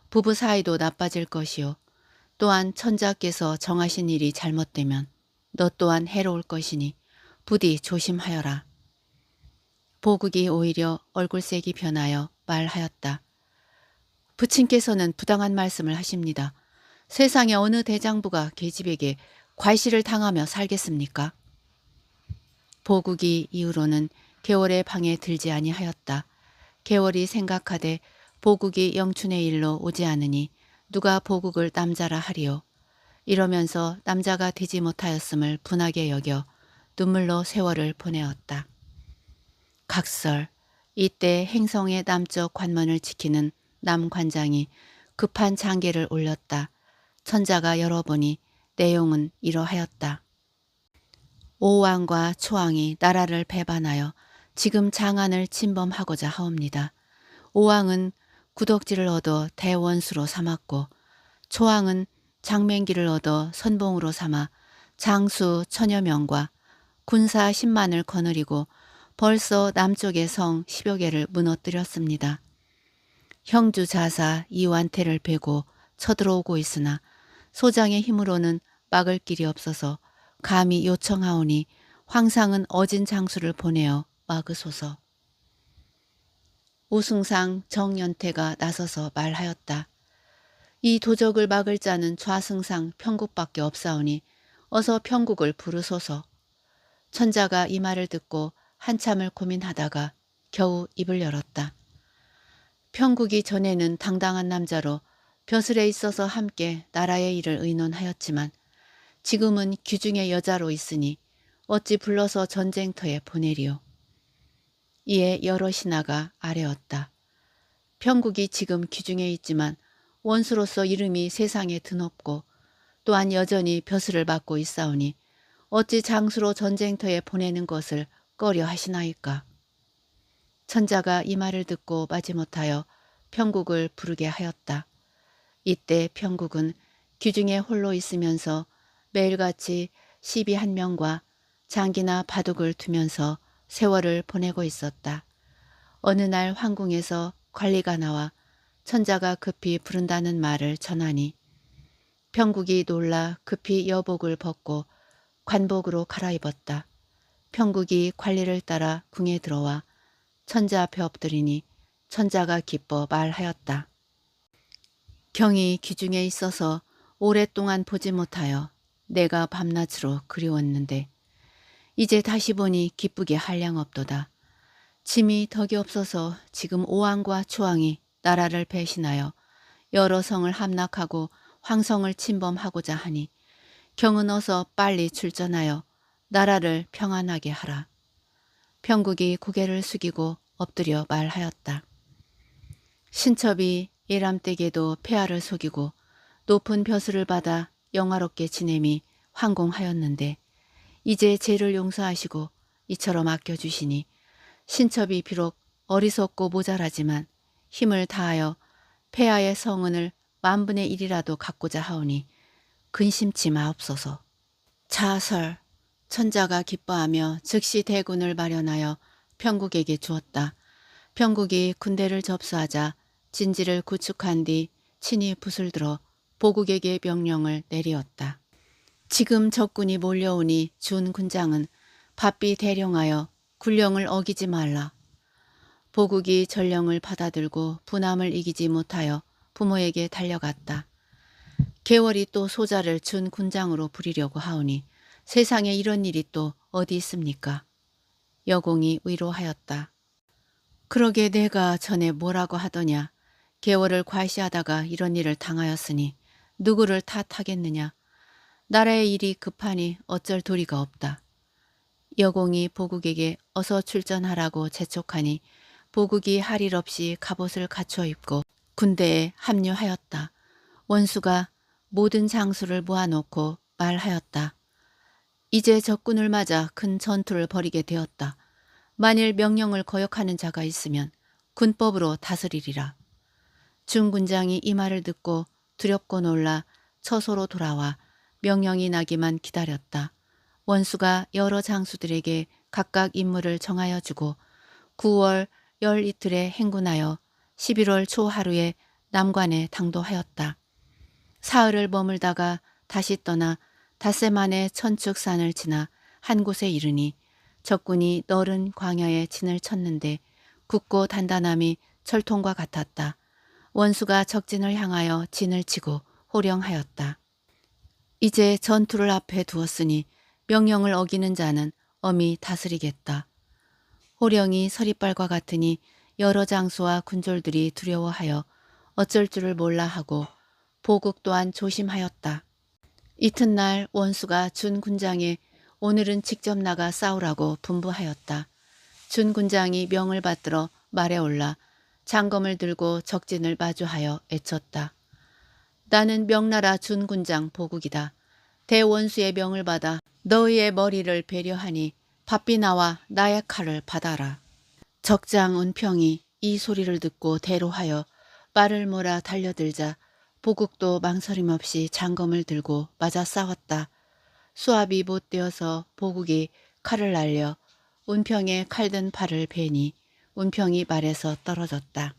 부부 사이도 나빠질 것이요. 또한 천자께서 정하신 일이 잘못되면 너 또한 해로울 것이니 부디 조심하여라. 보국이 오히려 얼굴색이 변하여 말하였다. 부친께서는 부당한 말씀을 하십니다. 세상에 어느 대장부가 계집에게 괄시를 당하며 살겠습니까? 보국이 이후로는 개월의 방에 들지 아니하였다. 개월이 생각하되 보국이 영춘의 일로 오지 않으니 누가 보국을 남자라 하리요. 이러면서 남자가 되지 못하였음을 분하게 여겨 눈물로 세월을 보내었다. 각설, 이때 행성의 남쪽 관문을 지키는 남관장이 급한 장계를 올렸다. 천자가 열어보니 내용은 이러하였다. 오왕과 초왕이 나라를 배반하여 지금 장안을 침범하고자 하옵니다. 오왕은 구덕지를 얻어 대원수로 삼았고 초왕은 장맹기를 얻어 선봉으로 삼아 장수 천여 명과 군사 10만을 거느리고 벌써 남쪽의 성 10여 개를 무너뜨렸습니다. 형주 자사 이완태를 베고 쳐들어오고 있으나 소장의 힘으로는 막을 길이 없어서 감히 요청하오니 황상은 어진 장수를 보내어 막으소서. 오승상 정연태가 나서서 말하였다. 이 도적을 막을 자는 좌승상 평국밖에 없사오니 어서 평국을 부르소서. 천자가 이 말을 듣고 한참을 고민하다가 겨우 입을 열었다. 평국이 전에는 당당한 남자로 벼슬에 있어서 함께 나라의 일을 의논하였지만 지금은 귀중의 여자로 있으니 어찌 불러서 전쟁터에 보내리요. 이에 여러 신하가 아뢰었다. 평국이 지금 귀중에 있지만 원수로서 이름이 세상에 드높고 또한 여전히 벼슬을 맡고 있사오니 어찌 장수로 전쟁터에 보내는 것을 꺼려 하시나이까. 천자가 이 말을 듣고 마지못하여 평국을 부르게 하였다. 이때 평국은 귀중에 홀로 있으면서 매일같이 시비 한 명과 장기나 바둑을 두면서 세월을 보내고 있었다. 어느 날 황궁에서 관리가 나와 천자가 급히 부른다는 말을 전하니 평국이 놀라 급히 여복을 벗고 관복으로 갈아입었다. 평국이 관리를 따라 궁에 들어와 천자 앞에 엎드리니 천자가 기뻐 말하였다. 경이 귀중에 있어서 오랫동안 보지 못하여 내가 밤낮으로 그리웠는데 이제 다시 보니 기쁘게 한량없도다. 짐이 덕이 없어서 지금 오왕과 초왕이 나라를 배신하여 여러 성을 함락하고 황성을 침범하고자 하니 경은 어서 빨리 출전하여 나라를 평안하게 하라. 평국이 고개를 숙이고 엎드려 말하였다. 신첩이 예람댁에도 폐하를 속이고 높은 벼슬을 받아 영화롭게 지내미 황공하였는데 이제 죄를 용서하시고 이처럼 아껴주시니 신첩이 비록 어리석고 모자라지만 힘을 다하여 폐하의 성은을 10,000분의 1이라도 갖고자 하오니 근심치 마옵소서. 자설. 천자가 기뻐하며 즉시 대군을 마련하여 평국에게 주었다. 평국이 군대를 접수하자 진지를 구축한 뒤 친히 붓을 들어 보국에게 명령을 내리었다. 지금 적군이 몰려오니 준 군장은 바삐 대령하여 군령을 어기지 말라. 보국이 전령을 받아들고 분함을 이기지 못하여 부모에게 달려갔다. 개월이 또 소자를 준 군장으로 부리려고 하오니 세상에 이런 일이 또 어디 있습니까? 여공이 위로하였다. 그러게 내가 전에 뭐라고 하더냐. 개월을 과시하다가 이런 일을 당하였으니 누구를 탓하겠느냐. 나라의 일이 급하니 어쩔 도리가 없다. 여공이 보국에게 어서 출전하라고 재촉하니 보국이 할 일 없이 갑옷을 갖춰 입고 군대에 합류하였다. 원수가 모든 장수를 모아놓고 말하였다. 이제 적군을 맞아 큰 전투를 벌이게 되었다. 만일 명령을 거역하는 자가 있으면 군법으로 다스리리라. 중군장이 이 말을 듣고 두렵고 놀라 처소로 돌아와 명령이 나기만 기다렸다. 원수가 여러 장수들에게 각각 임무를 정하여 주고 9월 열 이틀에 행군하여 11월 초 하루에 남관에 당도하였다. 사흘을 머물다가 다시 떠나 닷새 만에 천축산을 지나 한 곳에 이르니 적군이 너른 광야에 진을 쳤는데 굳고 단단함이 철통과 같았다. 원수가 적진을 향하여 진을 치고 호령하였다. 이제 전투를 앞에 두었으니 명령을 어기는 자는 엄히 다스리겠다. 호령이 서리빨과 같으니 여러 장수와 군졸들이 두려워하여 어쩔 줄을 몰라 하고 보국 또한 조심하였다. 이튿날 원수가 준 군장에 오늘은 직접 나가 싸우라고 분부하였다. 준 군장이 명을 받들어 말에 올라 장검을 들고 적진을 마주하여 애쳤다. 나는 명나라 준 군장 보국이다. 대원수의 명을 받아 너희의 머리를 배려하니 바삐 나와 나의 칼을 받아라. 적장 은평이 이 소리를 듣고 대로하여 말을 몰아 달려들자 보국도 망설임 없이 장검을 들고 맞아 싸웠다. 수압이 못되어서 보국이 칼을 날려 운평의 칼든 팔을 베니 운평이 말에서 떨어졌다.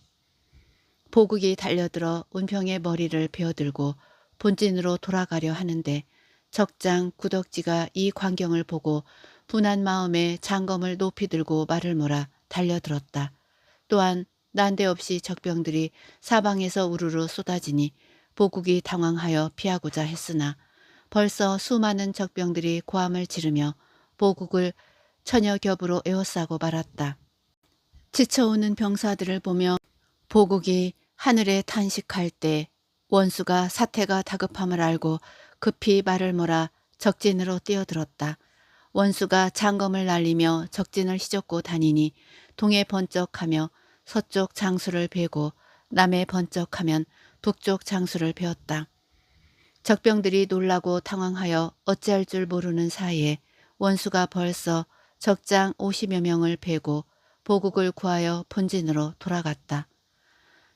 보국이 달려들어 운평의 머리를 베어들고 본진으로 돌아가려 하는데 적장 구덕지가 이 광경을 보고 분한 마음에 장검을 높이 들고 말을 몰아 달려들었다. 또한 난데없이 적병들이 사방에서 우르르 쏟아지니 보국이 당황하여 피하고자 했으나 벌써 수많은 적병들이 고함을 지르며 보국을 천여겹으로 에워싸고 말았다. 지쳐오는 병사들을 보며 보국이 하늘에 탄식할 때 원수가 사태가 다급함을 알고 급히 말을 몰아 적진으로 뛰어들었다. 원수가 장검을 날리며 적진을 휘젓고 다니니 동해 번쩍하며 서쪽 장수를 베고 남해 번쩍하면 북쪽 장수를 베었다. 적병들이 놀라고 당황하여 어찌할 줄 모르는 사이에 원수가 벌써 적장 50여 명을 베고 보국을 구하여 본진으로 돌아갔다.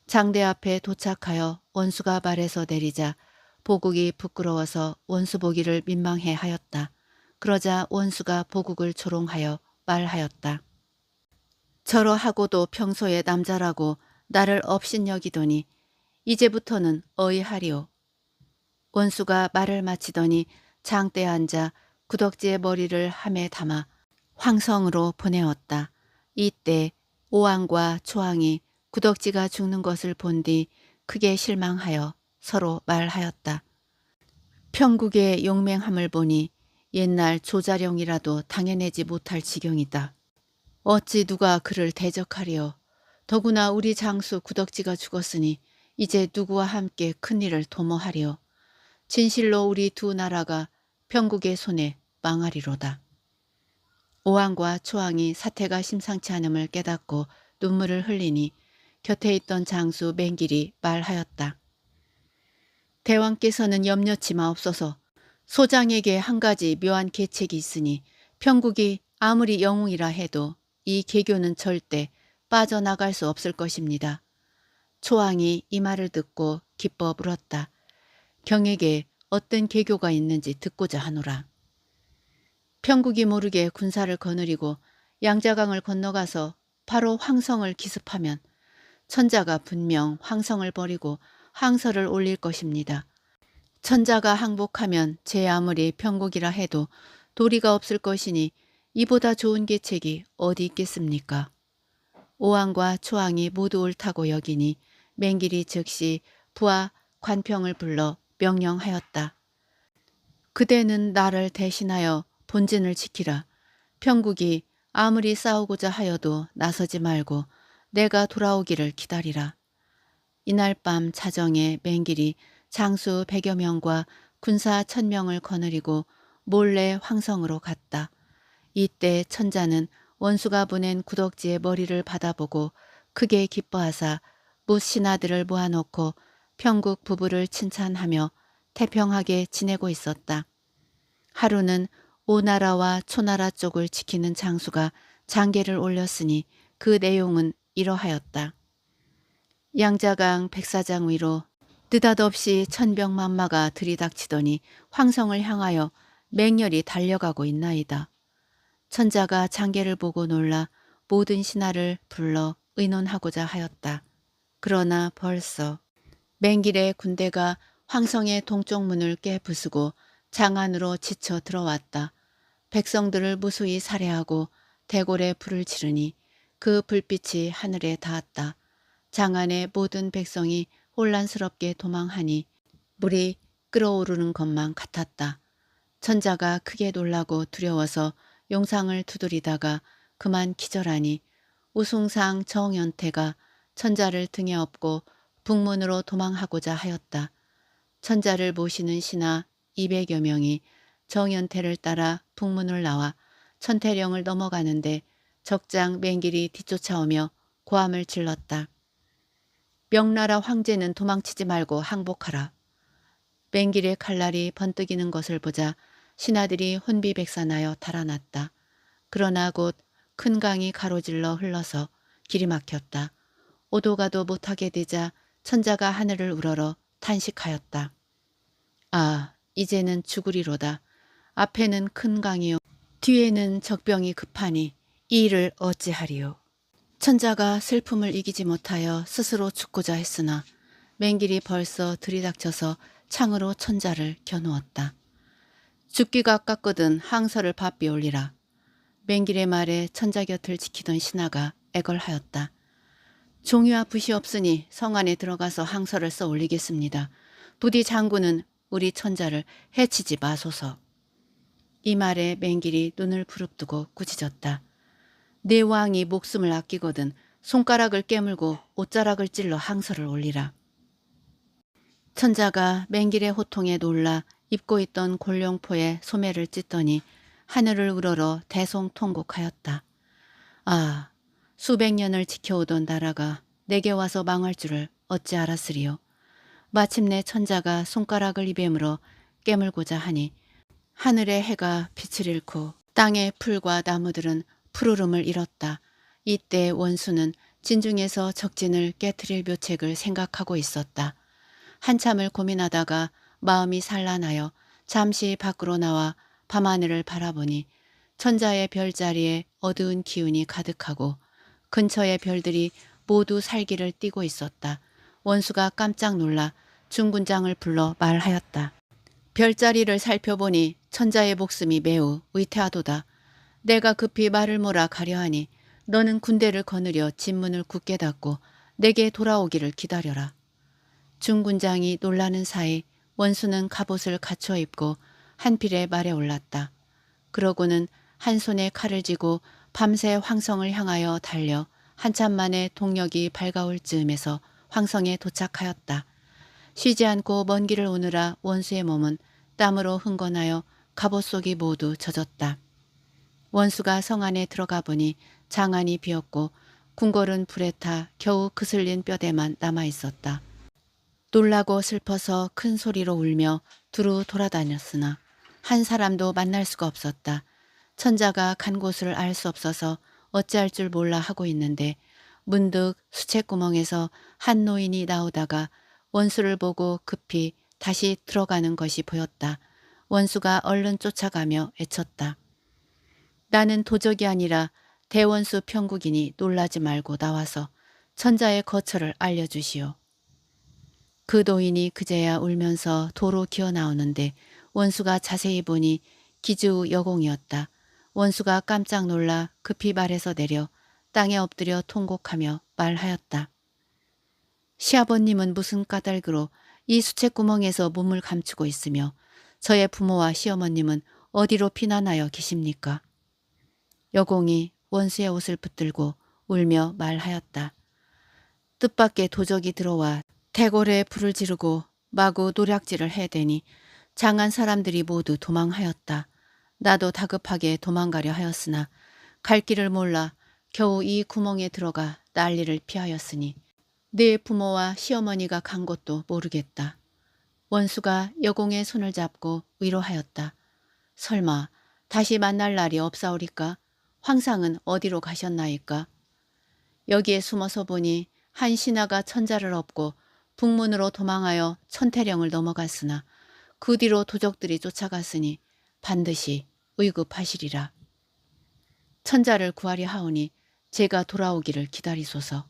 장대 앞에 도착하여 원수가 말에서 내리자 보국이 부끄러워서 원수 보기를 민망해 하였다. 그러자 원수가 보국을 조롱하여 말하였다. 저러하고도 평소에 남자라고 나를 업신여기더니 이제부터는 어이하리오. 원수가 말을 마치더니 장대에 앉아 구덕지의 머리를 함에 담아 황성으로 보내었다. 이때 오왕과 초왕이 구덕지가 죽는 것을 본 뒤 크게 실망하여 서로 말하였다. 평국의 용맹함을 보니 옛날 조자룡이라도 당해내지 못할 지경이다. 어찌 누가 그를 대적하리요. 더구나 우리 장수 구덕지가 죽었으니 이제 누구와 함께 큰일을 도모하리요. 진실로 우리 두 나라가 평국의 손에 망하리로다. 오왕과 초왕이 사태가 심상치 않음을 깨닫고 눈물을 흘리니 곁에 있던 장수 맹길이 말하였다. 대왕께서는 염려치 마옵소서. 소장에게 한 가지 묘한 계책이 있으니 평국이 아무리 영웅이라 해도 이 계교는 절대 빠져나갈 수 없을 것입니다. 초왕이 이 말을 듣고 기뻐 물었다. 경에게 어떤 계교가 있는지 듣고자 하노라. 평국이 모르게 군사를 거느리고 양자강을 건너가서 바로 황성을 기습하면 천자가 분명 황성을 버리고 항서를 올릴 것입니다. 천자가 항복하면 제 아무리 평국이라 해도 도리가 없을 것이니 이보다 좋은 계책이 어디 있겠습니까? 오왕과 초왕이 모두 옳다고 여기니 맹길이 즉시 부하 관평을 불러 명령하였다. 그대는 나를 대신하여 본진을 지키라. 평국이 아무리 싸우고자 하여도 나서지 말고 내가 돌아오기를 기다리라. 이날 밤 자정에 맹길이 장수 100여 명과 군사 1000명을 거느리고 몰래 황성으로 갔다. 이때 천자는 원수가 보낸 구덕지의 머리를 받아보고 크게 기뻐하사 무신하들을 모아놓고 평국 부부를 칭찬하며 태평하게 지내고 있었다. 하루는 오나라와 초나라 쪽을 지키는 장수가 장계를 올렸으니 그 내용은 이러하였다. 양자강 백사장 위로 느닷없이 천병만마가 들이닥치더니 황성을 향하여 맹렬히 달려가고 있나이다. 천자가 장계를 보고 놀라 모든 신하를 불러 의논하고자 하였다. 그러나 벌써 맹길의 군대가 황성의 동쪽 문을 깨부수고 장 안으로 지쳐 들어왔다. 백성들을 무수히 살해하고 대궐에 불을 지르니 그 불빛이 하늘에 닿았다. 장 안의 모든 백성이 혼란스럽게 도망하니 물이 끓어오르는 것만 같았다. 천자가 크게 놀라고 두려워서 용상을 두드리다가 그만 기절하니 우승상 정연태가 천자를 등에 업고 북문으로 도망하고자 하였다. 천자를 모시는 신하 200여 명이 정연태를 따라 북문을 나와 천태령을 넘어가는데 적장 맹길이 뒤쫓아오며 고함을 질렀다. 명나라 황제는 도망치지 말고 항복하라. 맹길의 칼날이 번뜩이는 것을 보자 신하들이 혼비백산하여 달아났다. 그러나 곧 큰 강이 가로질러 흘러서 길이 막혔다. 오도 가도 못하게 되자 천자가 하늘을 우러러 탄식하였다. 아, 이제는 죽으리로다. 앞에는 큰 강이요 뒤에는 적병이 급하니 이 일을 어찌하리요. 천자가 슬픔을 이기지 못하여 스스로 죽고자 했으나 맹길이 벌써 들이닥쳐서 창으로 천자를 겨누었다. 죽기가 아깝거든 항서를 바삐 올리라. 맹길의 말에 천자 곁을 지키던 신하가 애걸하였다. 종이와 붓이 없으니 성 안에 들어가서 항서를 써 올리겠습니다. 부디 장군은 우리 천자를 해치지 마소서. 이 말에 맹길이 눈을 부릅뜨고 꾸짖었다. 내 왕이 목숨을 아끼거든 손가락을 깨물고 옷자락을 찔러 항서를 올리라. 천자가 맹길의 호통에 놀라 입고 있던 골룡포에 소매를 찢더니 하늘을 우러러 대송통곡하였다. 아, 수백 년을 지켜오던 나라가 내게 와서 망할 줄을 어찌 알았으리요. 마침내 천자가 손가락을 입에 물어 깨물고자 하니 하늘의 해가 빛을 잃고 땅의 풀과 나무들은 푸르름을 잃었다. 이때 원수는 진중에서 적진을 깨트릴 묘책을 생각하고 있었다. 한참을 고민하다가 마음이 산란하여 잠시 밖으로 나와 밤하늘을 바라보니 천자의 별자리에 어두운 기운이 가득하고 근처의 별들이 모두 살기를 띠고 있었다. 원수가 깜짝 놀라 중군장을 불러 말하였다. 별자리를 살펴보니 천자의 목숨이 매우 위태하도다. 내가 급히 말을 몰아 가려하니 너는 군대를 거느려 진문을 굳게 닫고 내게 돌아오기를 기다려라. 중군장이 놀라는 사이 원수는 갑옷을 갖춰 입고 한필의 말에 올랐다. 그러고는 한 손에 칼을 쥐고 밤새 황성을 향하여 달려 한참 만에 동력이 밝아올 즈음에서 황성에 도착하였다. 쉬지 않고 먼 길을 오느라 원수의 몸은 땀으로 흥건하여 갑옷 속이 모두 젖었다. 원수가 성 안에 들어가 보니 장안이 비었고 궁궐은 불에 타 겨우 그슬린 뼈대만 남아있었다. 놀라고 슬퍼서 큰 소리로 울며 두루 돌아다녔으나 한 사람도 만날 수가 없었다. 천자가 간 곳을 알 수 없어서 어찌할 줄 몰라 하고 있는데 문득 수채구멍에서 한 노인이 나오다가 원수를 보고 급히 다시 들어가는 것이 보였다. 원수가 얼른 쫓아가며 외쳤다. 나는 도적이 아니라 대원수 평국이니 놀라지 말고 나와서 천자의 거처를 알려주시오. 그 노인이 그제야 울면서 도로 기어 나오는데 원수가 자세히 보니 기주 여공이었다. 원수가 깜짝 놀라 급히 발에서 내려 땅에 엎드려 통곡하며 말하였다. 시아버님은 무슨 까닭으로 이 수채구멍에서 몸을 감추고 있으며 저의 부모와 시어머님은 어디로 피난하여 계십니까? 여공이 원수의 옷을 붙들고 울며 말하였다. 뜻밖의 도적이 들어와 대궐에 불을 지르고 마구 노략질을 해대니 장한 사람들이 모두 도망하였다. 나도 다급하게 도망가려 하였으나 갈 길을 몰라 겨우 이 구멍에 들어가 난리를 피하였으니 내 부모와 시어머니가 간 곳도 모르겠다. 원수가 여공의 손을 잡고 위로하였다. 설마 다시 만날 날이 없사오리까? 황상은 어디로 가셨나이까? 여기에 숨어서 보니 한 신하가 천자를 업고 북문으로 도망하여 천태령을 넘어갔으나 그 뒤로 도적들이 쫓아갔으니 반드시 의급하시리라. 천자를 구하려 하오니 제가 돌아오기를 기다리소서.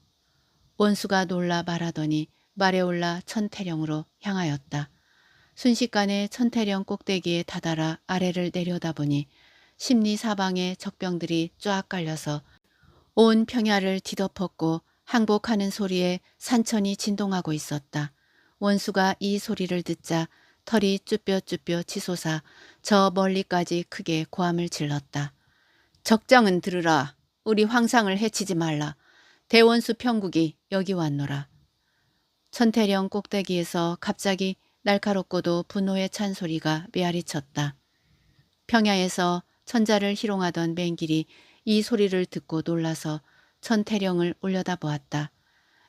원수가 놀라 말하더니 말에 올라 천태령으로 향하였다. 순식간에 천태령 꼭대기에 다다라 아래를 내려다보니 십리사방에 적병들이 쫙 깔려서 온 평야를 뒤덮었고 항복하는 소리에 산천이 진동하고 있었다. 원수가 이 소리를 듣자 털이 쭈뼛쭈뼛 치솟아 저 멀리까지 크게 고함을 질렀다. 적장은 들으라. 우리 황상을 해치지 말라. 대원수 평국이 여기 왔노라. 천태령 꼭대기에서 갑자기 날카롭고도 분노에 찬 소리가 메아리쳤다. 평야에서 천자를 희롱하던 맹길이 이 소리를 듣고 놀라서 천태령을 올려다보았다.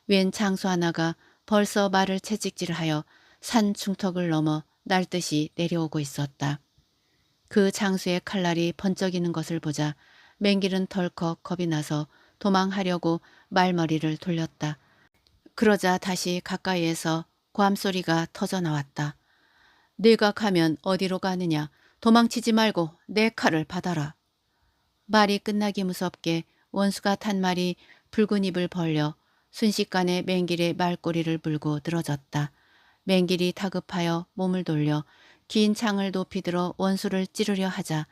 웬 장수 하나가 벌써 말을 채찍질하여 산 중턱을 넘어 날듯이 내려오고 있었다. 그 장수의 칼날이 번쩍이는 것을 보자 맹길은 덜컥 겁이 나서 도망하려고 말머리를 돌렸다. 그러자 다시 가까이에서 고함소리가 터져 나왔다. 네가 가면 어디로 가느냐? 도망치지 말고 내 칼을 받아라. 말이 끝나기 무섭게 원수가 탄 말이 붉은 입을 벌려 순식간에 맹길의 말꼬리를 물고 늘어졌다. 맹길이 다급하여 몸을 돌려 긴 창을 높이 들어 원수를 찌르려 하자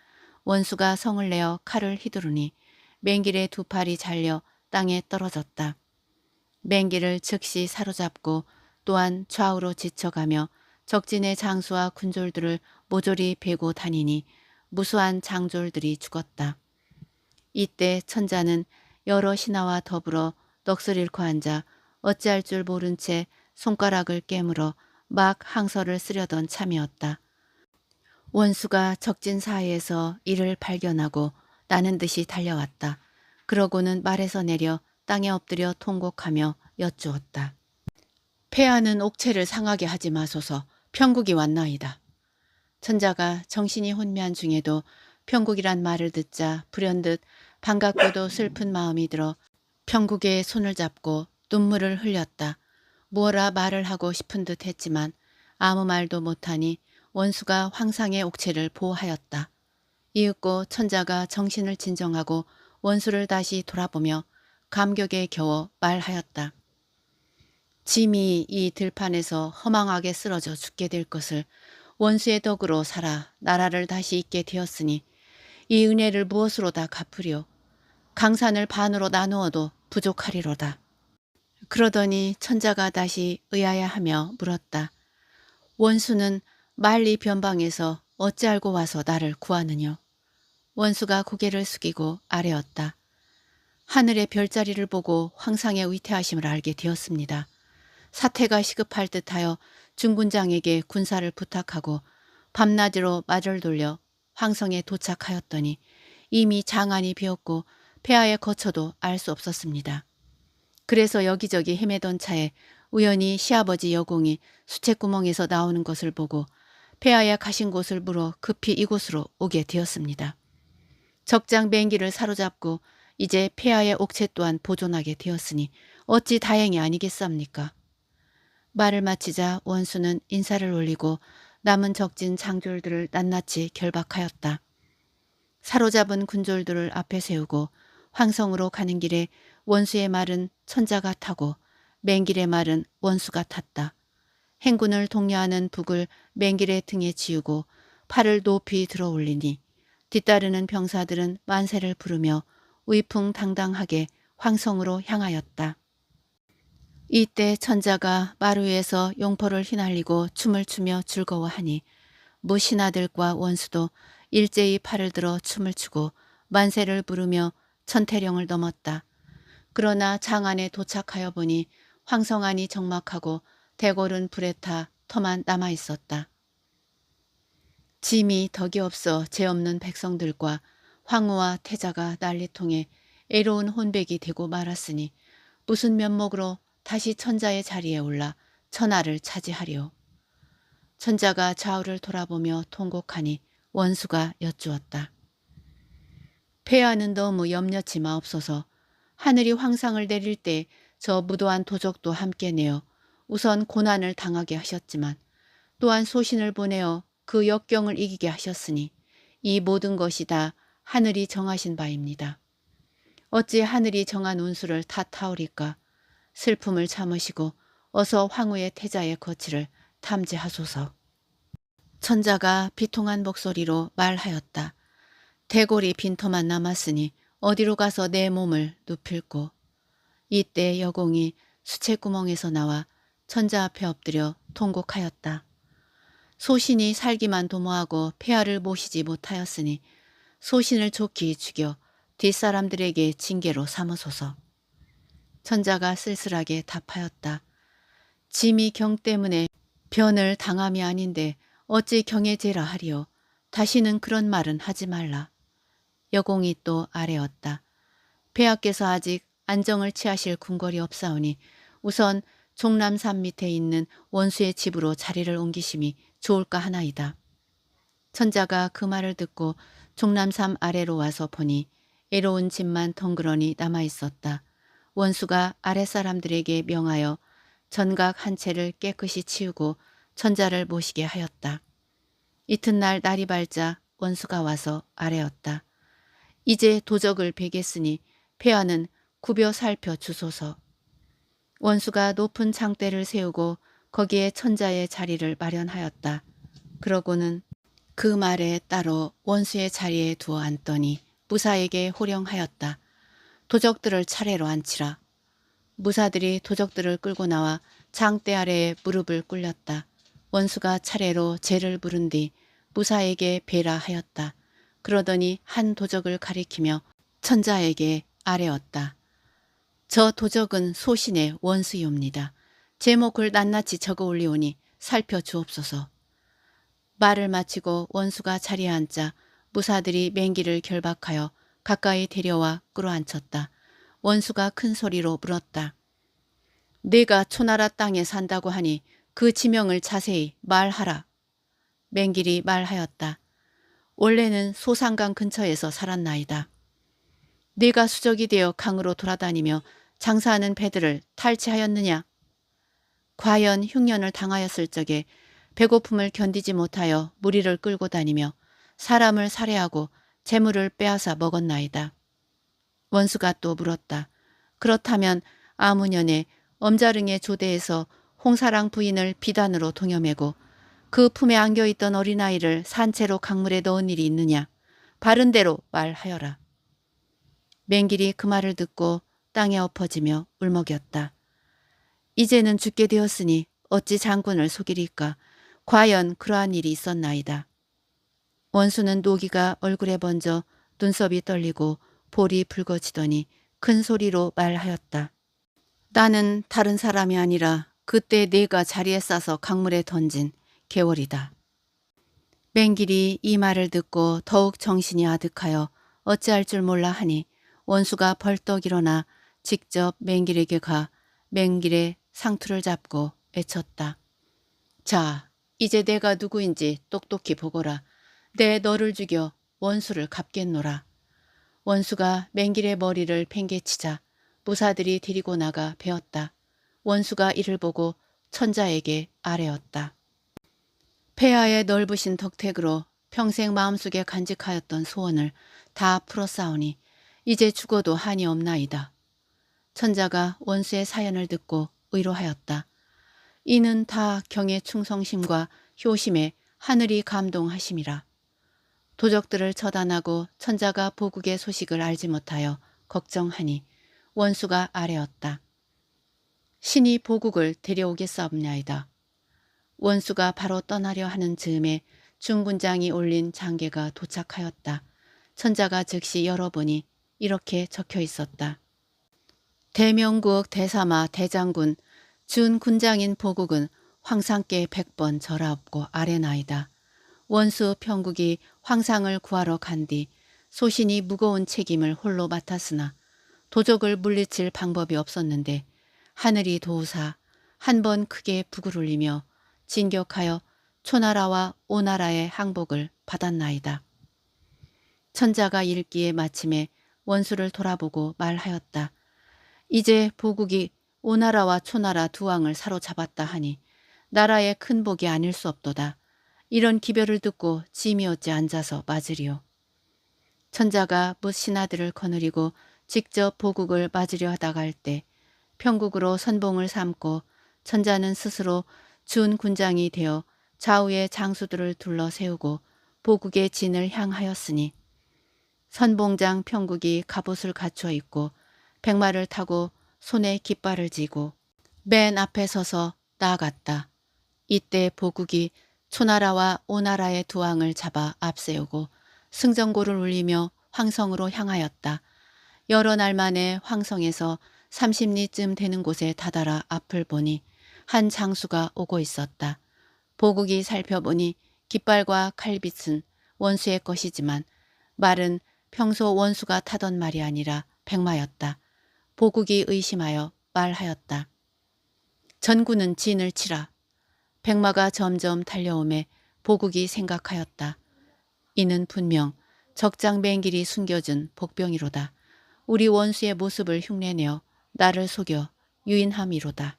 원수가 성을 내어 칼을 휘두르니 맹길의 두 팔이 잘려 땅에 떨어졌다. 맹기를 즉시 사로잡고 또한 좌우로 지쳐가며 적진의 장수와 군졸들을 모조리 베고 다니니 무수한 장졸들이 죽었다. 이때 천자는 여러 신하와 더불어 넋을 잃고 앉아 어찌할 줄 모른 채 손가락을 깨물어 막 항서를 쓰려던 참이었다. 원수가 적진 사이에서 이를 발견하고 나는 듯이 달려왔다. 그러고는 말에서 내려 땅에 엎드려 통곡하며 여쭈었다. 폐하는 옥체를 상하게 하지 마소서. 평국이 왔나이다. 천자가 정신이 혼미한 중에도 평국이란 말을 듣자 불현듯 반갑고도 슬픈 마음이 들어 평국의 손을 잡고 눈물을 흘렸다. 무어라 말을 하고 싶은 듯 했지만 아무 말도 못하니 원수가 황상의 옥체를 보호하였다. 이윽고 천자가 정신을 진정하고 원수를 다시 돌아보며 감격에 겨워 말하였다. 짐이 이 들판에서 허망하게 쓰러져 죽게 될 것을 원수의 덕으로 살아 나라를 다시 잇게 되었으니 이 은혜를 무엇으로 다 갚으리오. 강산을 반으로 나누어도 부족하리로다. 그러더니 천자가 다시 의아해하며 물었다. 원수는 만리 변방에서 어찌 알고 와서 나를 구하느뇨. 원수가 고개를 숙이고 아뢰었다. 하늘의 별자리를 보고 황상의 위태하심을 알게 되었습니다. 사태가 시급할 듯하여 중군장에게 군사를 부탁하고 밤낮으로 말을 돌려 황성에 도착하였더니 이미 장안이 비었고 폐하에 거쳐도 알 수 없었습니다. 그래서 여기저기 헤매던 차에 우연히 시아버지 여공이 수채구멍에서 나오는 것을 보고 폐하에 가신 곳을 물어 급히 이곳으로 오게 되었습니다. 적장 맹기를 사로잡고 이제 폐하의 옥체 또한 보존하게 되었으니 어찌 다행이 아니겠습니까? 말을 마치자 원수는 인사를 올리고 남은 적진 장졸들을 낱낱이 결박하였다. 사로잡은 군졸들을 앞에 세우고 황성으로 가는 길에 원수의 말은 천자가 타고 맹길의 말은 원수가 탔다. 행군을 독려하는 북을 맹길의 등에 지우고 팔을 높이 들어 올리니 뒤따르는 병사들은 만세를 부르며 위풍당당하게 황성으로 향하였다. 이때 천자가 마루 위에서 용포를 휘날리고 춤을 추며 즐거워하니 무신하들과 원수도 일제히 팔을 들어 춤을 추고 만세를 부르며 천태령을 넘었다. 그러나 장안에 도착하여 보니 황성안이 적막하고 대궐은 불에 타 터만 남아 있었다. 짐이 덕이 없어 죄 없는 백성들과 황후와 태자가 난리통해 애로운 혼백이 되고 말았으니 무슨 면목으로 다시 천자의 자리에 올라 천하를 차지하리오. 천자가 좌우를 돌아보며 통곡하니 원수가 여쭈었다. 폐하는 너무 염려치 마옵소서. 하늘이 황상을 내릴 때 저 무도한 도적도 함께 내어 우선 고난을 당하게 하셨지만 또한 소신을 보내어 그 역경을 이기게 하셨으니 이 모든 것이 다 하늘이 정하신 바입니다. 어찌 하늘이 정한 운수를 탓하오리까. 슬픔을 참으시고 어서 황후의 태자의 거취를 탐지하소서. 천자가 비통한 목소리로 말하였다. 대궐이 빈터만 남았으니 어디로 가서 내 몸을 눕힐꼬. 이때 여공이 수채구멍에서 나와 천자 앞에 엎드려 통곡하였다. 소신이 살기만 도모하고 폐하를 모시지 못하였으니 소신을 좋게 죽여 뒷사람들에게 징계로 삼으소서. 천자가 쓸쓸하게 답하였다. 짐이 경 때문에 변을 당함이 아닌데 어찌 경의 죄라 하리오. 다시는 그런 말은 하지 말라. 여공이 또 아뢰었다. 폐하께서 아직 안정을 취하실 궁궐이 없사오니 우선 종남산 밑에 있는 원수의 집으로 자리를 옮기심이 좋을까 하나이다. 천자가 그 말을 듣고 종남산 아래로 와서 보니 애로운 집만 덩그러니 남아있었다. 원수가 아랫사람들에게 명하여 전각 한 채를 깨끗이 치우고 천자를 모시게 하였다. 이튿날 날이 밝자 원수가 와서 아뢰었다. 이제 도적을 베겠으니 폐하는 굽여 살펴 주소서. 원수가 높은 창대를 세우고 거기에 천자의 자리를 마련하였다. 그러고는 그 말에 따로 원수의 자리에 두어 앉더니 부사에게 호령하였다. 도적들을 차례로 앉히라. 무사들이 도적들을 끌고 나와 장대 아래에 무릎을 꿇렸다. 원수가 차례로 죄를 물은 뒤 무사에게 배라하였다. 그러더니 한 도적을 가리키며 천자에게 아뢰었다. 저 도적은 소신의 원수이옵니다. 제목을 낱낱이 적어 올리오니 살펴주옵소서. 말을 마치고 원수가 자리에 앉자 무사들이 맹기를 결박하여 가까이 데려와 끌어안쳤다. 원수가 큰 소리로 물었다. 내가 초나라 땅에 산다고 하니 그 지명을 자세히 말하라. 맹길이 말하였다. 원래는 소산강 근처에서 살았나이다. 네가 수적이 되어 강으로 돌아다니며 장사하는 배들을 탈취하였느냐? 과연 흉년을 당하였을 적에 배고픔을 견디지 못하여 무리를 끌고 다니며 사람을 살해하고 재물을 빼앗아 먹었나이다. 원수가 또 물었다. 그렇다면 아무년에 엄자릉의 조대에서 홍사랑 부인을 비단으로 동여매고 그 품에 안겨있던 어린아이를 산채로 강물에 넣은 일이 있느냐? 바른 대로 말하여라. 맹길이 그 말을 듣고 땅에 엎어지며 울먹였다. 이제는 죽게 되었으니 어찌 장군을 속이리까? 과연 그러한 일이 있었나이다. 원수는 노기가 얼굴에 번져 눈썹이 떨리고 볼이 붉어지더니 큰 소리로 말하였다. 나는 다른 사람이 아니라 그때 내가 자리에 싸서 강물에 던진 개월이다. 맹길이 이 말을 듣고 더욱 정신이 아득하여 어찌할 줄 몰라 하니 원수가 벌떡 일어나 직접 맹길에게 가 맹길의 상투를 잡고 외쳤다. 자, 이제 내가 누구인지 똑똑히 보거라. 내 너를 죽여 원수를 갚겠노라. 원수가 맹길의 머리를 팽개치자 무사들이 데리고 나가 베었다. 원수가 이를 보고 천자에게 아뢰었다. 폐하의 넓으신 덕택으로 평생 마음속에 간직하였던 소원을 다 풀었사오니 이제 죽어도 한이 없나이다. 천자가 원수의 사연을 듣고 의로하였다. 이는 다 경의 충성심과 효심에 하늘이 감동하심이라. 도적들을 처단하고 천자가 보국의 소식을 알지 못하여 걱정하니 원수가 아뢰었다. 신이 보국을 데려오겠사옵나이다. 원수가 바로 떠나려 하는 즈음에 중군장이 올린 장계가 도착하였다. 천자가 즉시 열어보니 이렇게 적혀 있었다. 대명국 대사마 대장군 준 군장인 보국은 황상께 100번 절하옵고 아뢰나이다. 원수 평국이 황상을 구하러 간 뒤 소신이 무거운 책임을 홀로 맡았으나 도적을 물리칠 방법이 없었는데 하늘이 도우사 한 번 크게 북을 울리며 진격하여 초나라와 오나라의 항복을 받았나이다. 천자가 읽기에 마침에 원수를 돌아보고 말하였다. 이제 보국이 오나라와 초나라 두 왕을 사로잡았다 하니 나라의 큰 복이 아닐 수 없도다. 이런 기별을 듣고 짐이 어찌 앉아서 맞으리요. 천자가 뭇 신하들을 거느리고 직접 보국을 맞으려 하다가 할 때 평국으로 선봉을 삼고 천자는 스스로 준 군장이 되어 좌우의 장수들을 둘러 세우고 보국의 진을 향하였으니 선봉장 평국이 갑옷을 갖추어 입고 백마를 타고 손에 깃발을 쥐고 맨 앞에 서서 나아갔다. 이때 보국이 초나라와 오나라의 두 왕을 잡아 앞세우고 승전고를 울리며 황성으로 향하였다. 여러 날 만에 황성에서 30리쯤 되는 곳에 다다라 앞을 보니 한 장수가 오고 있었다. 보국이 살펴보니 깃발과 칼빛은 원수의 것이지만 말은 평소 원수가 타던 말이 아니라 백마였다. 보국이 의심하여 말하였다. 전군은 진을 치라. 백마가 점점 달려오매 보국이 생각하였다. 이는 분명 적장 맹길이 숨겨준 복병이로다. 우리 원수의 모습을 흉내내어 나를 속여 유인함이로다.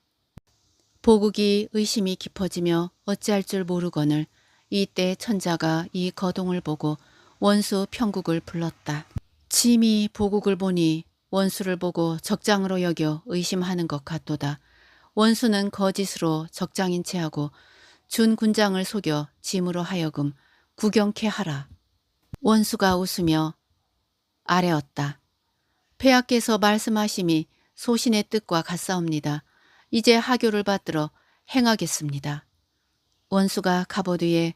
보국이 의심이 깊어지며 어찌할 줄 모르거늘 이때 천자가 이 거동을 보고 원수 평국을 불렀다. 침이 보국을 보니 원수를 보고 적장으로 여겨 의심하는 것 같도다. 원수는 거짓으로 적장인 체하고 준 군장을 속여 짐으로 하여금 구경케 하라. 원수가 웃으며 아뢰었다. 폐하께서 말씀하심이 소신의 뜻과 같사옵니다. 이제 하교를 받들어 행하겠습니다. 원수가 갑옷 위에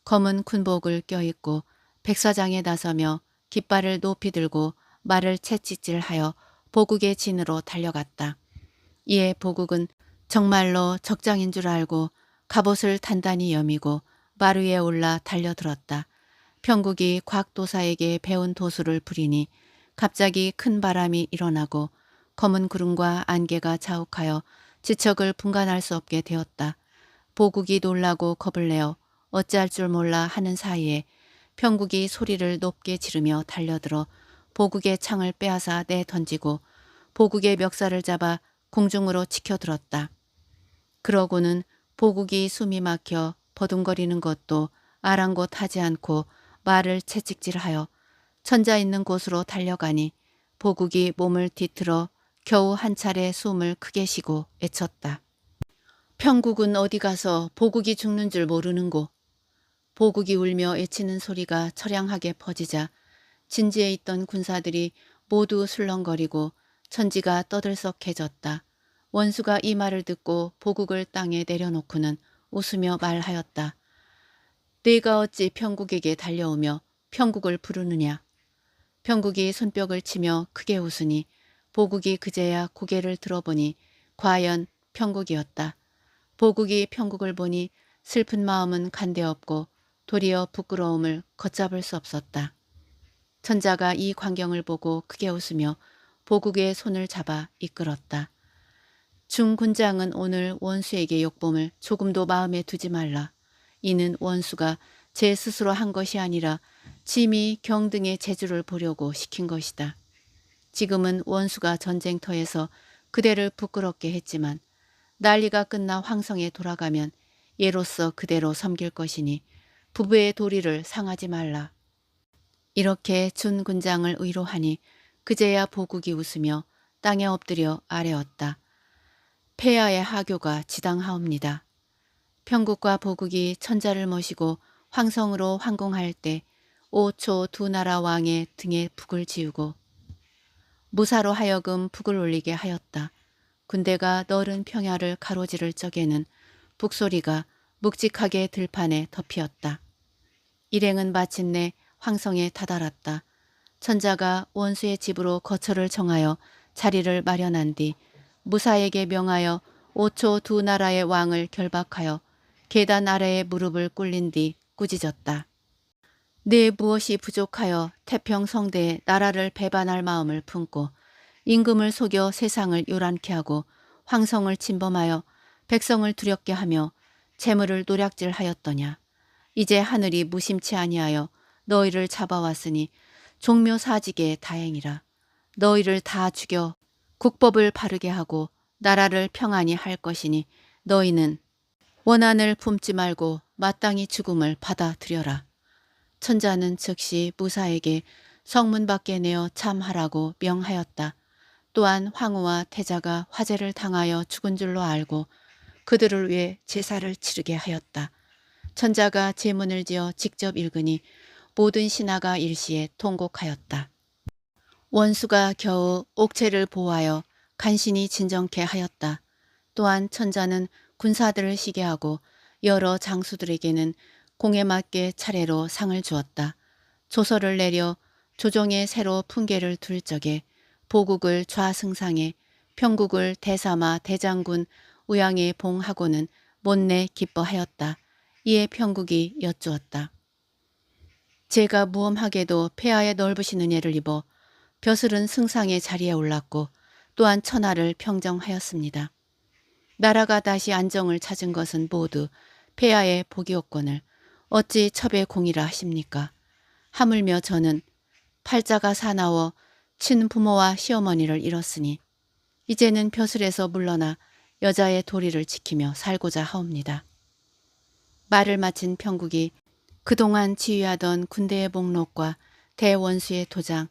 검은 군복을 껴입고 백사장에 나서며 깃발을 높이 들고 말을 채찍질하여 보국의 진으로 달려갔다. 이에 보국은 정말로 적장인 줄 알고 갑옷을 단단히 여미고 말 위에 올라 달려들었다. 평국이 곽도사에게 배운 도수를 부리니 갑자기 큰 바람이 일어나고 검은 구름과 안개가 자욱하여 지척을 분간할 수 없게 되었다. 보국이 놀라고 겁을 내어 어찌할 줄 몰라 하는 사이에 평국이 소리를 높게 지르며 달려들어 보국의 창을 빼앗아 내던지고 보국의 멱살을 잡아 공중으로 치켜들었다. 그러고는 보국이 숨이 막혀 버둥거리는 것도 아랑곳하지 않고 말을 채찍질하여 천자 있는 곳으로 달려가니 보국이 몸을 뒤틀어 겨우 한 차례 숨을 크게 쉬고 애쳤다. 평국은 어디 가서 보국이 죽는 줄 모르는고. 보국이 울며 애치는 소리가 처량하게 퍼지자 진지에 있던 군사들이 모두 술렁거리고 천지가 떠들썩해졌다. 원수가 이 말을 듣고 보국을 땅에 내려놓고는 웃으며 말하였다. 네가 어찌 평국에게 달려오며 평국을 부르느냐. 평국이 손뼉을 치며 크게 웃으니 보국이 그제야 고개를 들어보니 과연 평국이었다. 보국이 평국을 보니 슬픈 마음은 간데없고 도리어 부끄러움을 걷잡을 수 없었다. 천자가 이 광경을 보고 크게 웃으며 보국의 손을 잡아 이끌었다. 중군장은 오늘 원수에게 욕봄을 조금도 마음에 두지 말라. 이는 원수가 제 스스로 한 것이 아니라 짐이 경등의 재주를 보려고 시킨 것이다. 지금은 원수가 전쟁터에서 그대를 부끄럽게 했지만 난리가 끝나 황성에 돌아가면 예로서 그대로 섬길 것이니 부부의 도리를 상하지 말라. 이렇게 준 군장을 위로하니 그제야 보국이 웃으며 땅에 엎드려 아뢰었다. 폐하의 하교가 지당하옵니다. 평국과 보국이 천자를 모시고 황성으로 황공할 때 5초 두 나라 왕의 등에 북을 지우고 무사로 하여금 북을 올리게 하였다. 군대가 너른 평야를 가로지를 적에는 북소리가 묵직하게 들판에 덮이었다. 일행은 마침내 황성에 다다랐다. 천자가 원수의 집으로 거처를 정하여 자리를 마련한 뒤 무사에게 명하여 5초 두 나라의 왕을 결박하여 계단 아래에 무릎을 꿇린 뒤 꾸짖었다. 네 무엇이 부족하여 태평성대에 나라를 배반할 마음을 품고 임금을 속여 세상을 요란케 하고 황성을 침범하여 백성을 두렵게 하며 재물을 노략질하였더냐. 이제 하늘이 무심치 아니하여 너희를 잡아왔으니 종묘사직에 다행이라. 너희를 다 죽여 국법을 바르게 하고 나라를 평안히 할 것이니 너희는 원한을 품지 말고 마땅히 죽음을 받아들여라. 천자는 즉시 무사에게 성문 밖에 내어 참하라고 명하였다. 또한 황후와 태자가 화재를 당하여 죽은 줄로 알고 그들을 위해 제사를 치르게 하였다. 천자가 제문을 지어 직접 읽으니 모든 신하가 일시에 통곡하였다. 원수가 겨우 옥체를 보호하여 간신히 진정케 하였다. 또한 천자는 군사들을 시게 하고 여러 장수들에게는 공에 맞게 차례로 상을 주었다. 조서를 내려 조정에 새로 풍계를 둘 적에 보국을 좌승상에 평국을 대사마 대장군 우양에 봉하고는 못내 기뻐하였다. 이에 평국이 여쭈었다. 제가 무엄하게도 폐하에 넓으신 은혜를 입어 벼슬은 승상의 자리에 올랐고 또한 천하를 평정하였습니다. 나라가 다시 안정을 찾은 것은 모두 폐하의 복이었거늘 어찌 첩의 공이라 하십니까? 하물며 저는 팔자가 사나워 친부모와 시어머니를 잃었으니 이제는 벼슬에서 물러나 여자의 도리를 지키며 살고자 하옵니다. 말을 마친 평국이 그동안 지휘하던 군대의 목록과 대원수의 도장,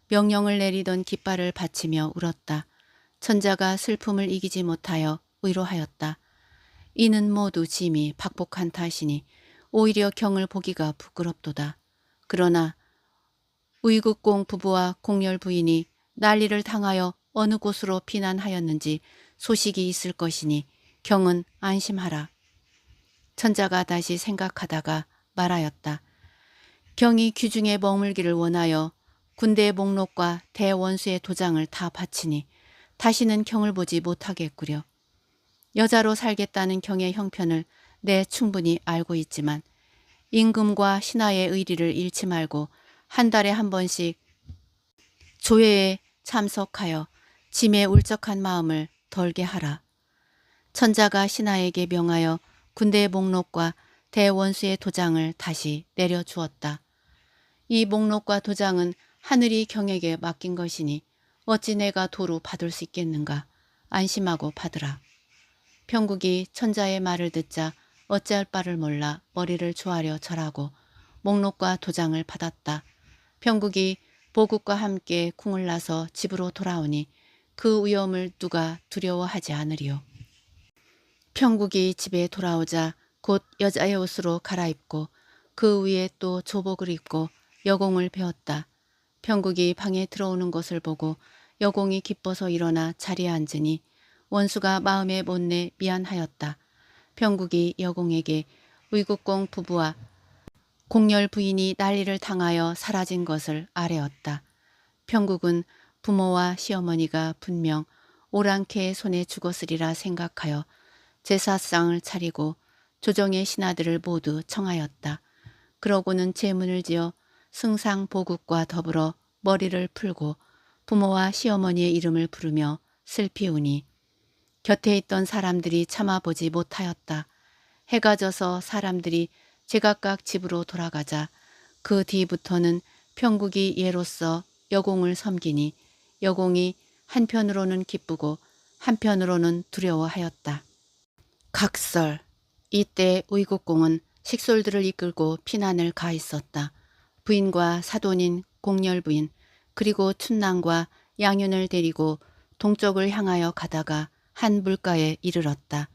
명령을 내리던 깃발을 바치며 울었다. 천자가 슬픔을 이기지 못하여 위로하였다. 이는 모두 짐이 박복한 탓이니 오히려 경을 보기가 부끄럽도다. 그러나 우이국공 부부와 공열 부인이 난리를 당하여 어느 곳으로 피난하였는지 소식이 있을 것이니 경은 안심하라. 천자가 다시 생각하다가 말하였다. 경이 귀중에 머물기를 원하여 군대의 목록과 대원수의 도장을 다 바치니 다시는 경을 보지 못하겠구려. 여자로 살겠다는 경의 형편을 내 충분히 알고 있지만 임금과 신하의 의리를 잃지 말고 한 달에 한 번씩 조회에 참석하여 짐의 울적한 마음을 덜게 하라. 천자가 신하에게 명하여 군대의 목록과 대원수의 도장을 다시 내려주었다. 이 목록과 도장은 하늘이 경에게 맡긴 것이니 어찌 내가 도로 받을 수 있겠는가. 안심하고 받으라. 평국이 천자의 말을 듣자 어찌할 바를 몰라 머리를 조아려 절하고 목록과 도장을 받았다. 평국이 보국과 함께 궁을 나서 집으로 돌아오니 그 위험을 누가 두려워하지 않으리요. 평국이 집에 돌아오자 곧 여자의 옷으로 갈아입고 그 위에 또 조복을 입고 여공을 배웠다. 평국이 방에 들어오는 것을 보고 여공이 기뻐서 일어나 자리에 앉으니 원수가 마음에 못내 미안하였다. 평국이 여공에게 의국공 부부와 공열 부인이 난리를 당하여 사라진 것을 아뢰었다. 평국은 부모와 시어머니가 분명 오랑캐의 손에 죽었으리라 생각하여 제사상을 차리고 조정의 신하들을 모두 청하였다. 그러고는 제문을 지어 승상 보국과 더불어 머리를 풀고 부모와 시어머니의 이름을 부르며 슬피 우니 곁에 있던 사람들이 참아보지 못하였다. 해가 져서 사람들이 제각각 집으로 돌아가자 그 뒤부터는 평국이 예로서 여공을 섬기니 여공이 한편으로는 기쁘고 한편으로는 두려워하였다. 각설. 이때 의국공은 식솔들을 이끌고 피난을 가 있었다. 부인과 사돈인 공열부인 그리고 춘남과 양윤을 데리고 동쪽을 향하여 가다가 한 물가에 이르렀다.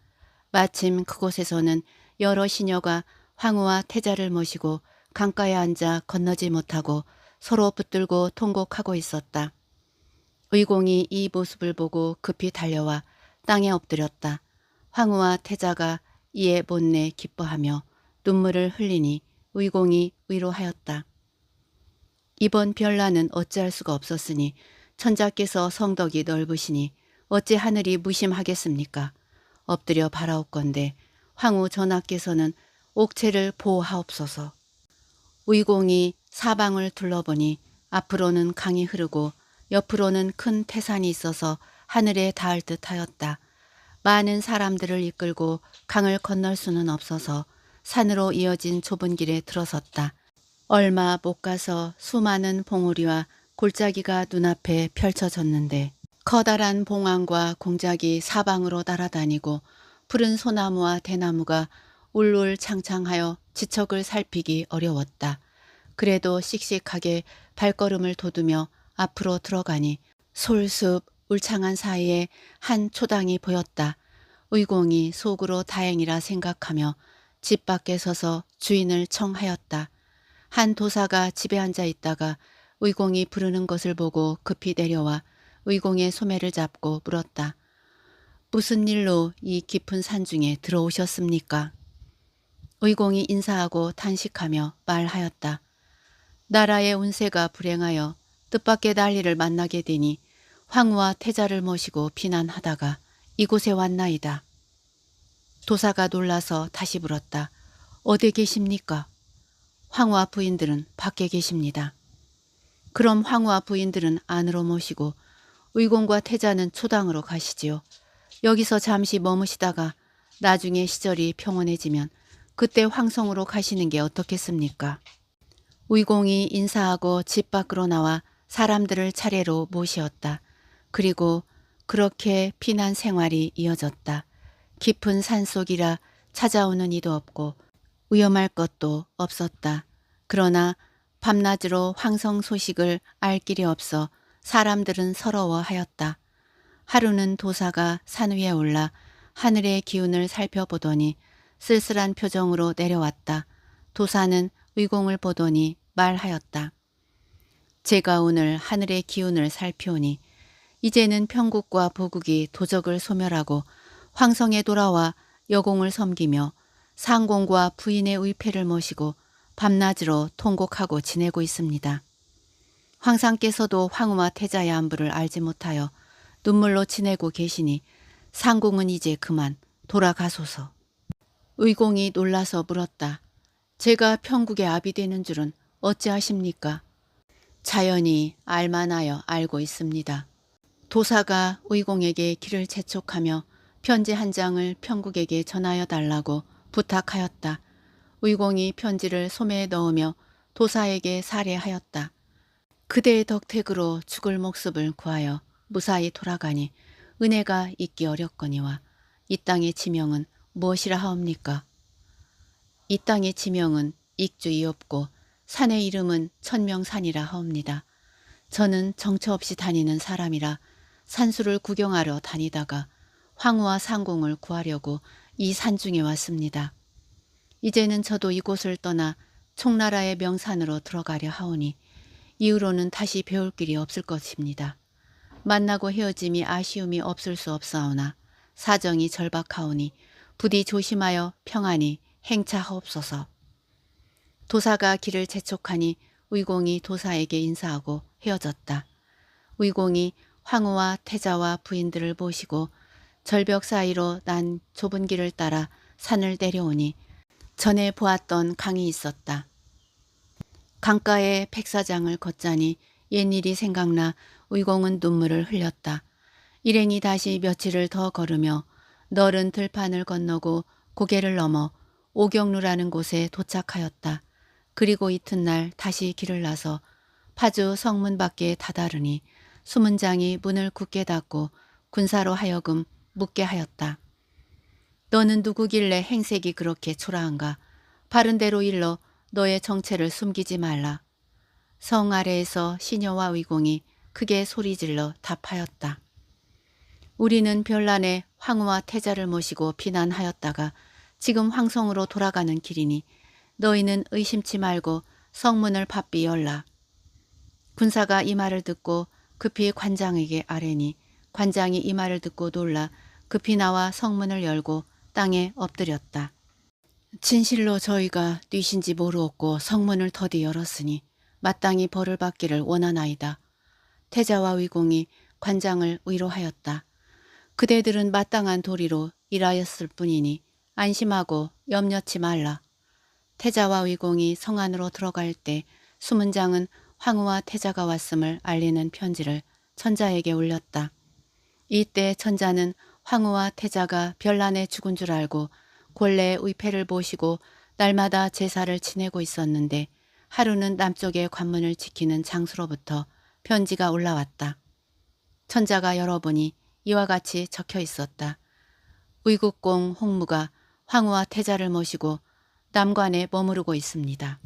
마침 그곳에서는 여러 시녀가 황후와 태자를 모시고 강가에 앉아 건너지 못하고 서로 붙들고 통곡하고 있었다. 의공이 이 모습을 보고 급히 달려와 땅에 엎드렸다. 황후와 태자가 이에 못내 기뻐하며 눈물을 흘리니 의공이 위로하였다. 이번 별난은 어찌할 수가 없었으니 천자께서 성덕이 넓으시니 어찌 하늘이 무심하겠습니까? 엎드려 바라옵건대 황후 전하께서는 옥체를 보호하옵소서. 의공이 사방을 둘러보니 앞으로는 강이 흐르고 옆으로는 큰 태산이 있어서 하늘에 닿을 듯하였다. 많은 사람들을 이끌고 강을 건널 수는 없어서 산으로 이어진 좁은 길에 들어섰다. 얼마 못 가서 수많은 봉우리와 골짜기가 눈앞에 펼쳐졌는데 커다란 봉황과 공작이 사방으로 날아다니고 푸른 소나무와 대나무가 울울 창창하여 지척을 살피기 어려웠다. 그래도 씩씩하게 발걸음을 돋우며 앞으로 들어가니 솔숲 울창한 사이에 한 초당이 보였다. 의공이 속으로 다행이라 생각하며 집 밖에 서서 주인을 청하였다. 한 도사가 집에 앉아 있다가 의공이 부르는 것을 보고 급히 내려와 의공의 소매를 잡고 물었다. 무슨 일로 이 깊은 산중에 들어오셨습니까? 의공이 인사하고 탄식하며 말하였다. 나라의 운세가 불행하여 뜻밖의 난리를 만나게 되니 황후와 태자를 모시고 피난하다가 이곳에 왔나이다. 도사가 놀라서 다시 물었다. 어디 계십니까? 황후와 부인들은 밖에 계십니다. 그럼 황후와 부인들은 안으로 모시고 의공과 태자는 초당으로 가시지요. 여기서 잠시 머무시다가 나중에 시절이 평온해지면 그때 황성으로 가시는 게 어떻겠습니까? 의공이 인사하고 집 밖으로 나와 사람들을 차례로 모시었다. 그리고 그렇게 피난 생활이 이어졌다. 깊은 산속이라 찾아오는 이도 없고 위험할 것도 없었다. 그러나 밤낮으로 황성 소식을 알 길이 없어 사람들은 서러워하였다. 하루는 도사가 산 위에 올라 하늘의 기운을 살펴보더니 쓸쓸한 표정으로 내려왔다. 도사는 의공을 보더니 말하였다. 제가 오늘 하늘의 기운을 살피오니 이제는 평국과 보국이 도적을 소멸하고 황성에 돌아와 여공을 섬기며 상공과 부인의 의패를 모시고 밤낮으로 통곡하고 지내고 있습니다. 황상께서도 황후와 태자의 안부를 알지 못하여 눈물로 지내고 계시니 상공은 이제 그만 돌아가소서. 의공이 놀라서 물었다. 제가 평국의 압이 되는 줄은 어찌하십니까? 자연히 알만하여 알고 있습니다. 도사가 의공에게 길을 재촉하며 편지 한 장을 평국에게 전하여 달라고 부탁하였다. 의공이 편지를 소매에 넣으며 도사에게 살해하였다. 그대의 덕택으로 죽을 목숨을 구하여 무사히 돌아가니 은혜가 있기 어렵거니와 이 땅의 지명은 무엇이라 하옵니까? 이 땅의 지명은 익주이옵고 산의 이름은 천명산이라 하옵니다. 저는 정처 없이 다니는 사람이라 산수를 구경하러 다니다가 황후와 상공을 구하려고 이 산중에 왔습니다. 이제는 저도 이곳을 떠나 총나라의 명산으로 들어가려 하오니 이후로는 다시 배울 길이 없을 것입니다. 만나고 헤어짐이 아쉬움이 없을 수 없사오나 사정이 절박하오니 부디 조심하여 평안히 행차하옵소서. 도사가 길을 재촉하니 의공이 도사에게 인사하고 헤어졌다. 의공이 황후와 태자와 부인들을 모시고 절벽 사이로 난 좁은 길을 따라 산을 내려오니 전에 보았던 강이 있었다. 강가에 백사장을 걷자니 옛일이 생각나 의공은 눈물을 흘렸다. 일행이 다시 며칠을 더 걸으며 넓은 들판을 건너고 고개를 넘어 오경루라는 곳에 도착하였다. 그리고 이튿날 다시 길을 나서 파주 성문 밖에 다다르니 수문장이 문을 굳게 닫고 군사로 하여금 묻게 하였다. 너는 누구길래 행색이 그렇게 초라한가? 바른 대로 일러 너의 정체를 숨기지 말라. 성 아래에서 시녀와 의공이 크게 소리질러 답하였다. 우리는 별난에 황후와 태자를 모시고 피난하였다가 지금 황성으로 돌아가는 길이니 너희는 의심치 말고 성문을 바삐 열라. 군사가 이 말을 듣고 급히 관장에게 아뢰니 관장이 이 말을 듣고 놀라 급히 나와 성문을 열고 땅에 엎드렸다. 진실로 저희가 뉘신지 모르었고 성문을 더디 열었으니 마땅히 벌을 받기를 원하나이다. 태자와 의공이 관장을 위로하였다. 그대들은 마땅한 도리로 일하였을 뿐이니 안심하고 염려치 말라. 태자와 의공이 성 안으로 들어갈 때 수문장은 황후와 태자가 왔음을 알리는 편지를 천자에게 올렸다. 이때 천자는 황후와 태자가 별난에 죽은 줄 알고 본래의 의패를 모시고 날마다 제사를 지내고 있었는데 하루는 남쪽의 관문을 지키는 장수로부터 편지가 올라왔다. 천자가 열어보니 이와 같이 적혀 있었다. 의국공 홍무가 황후와 태자를 모시고 남관에 머무르고 있습니다.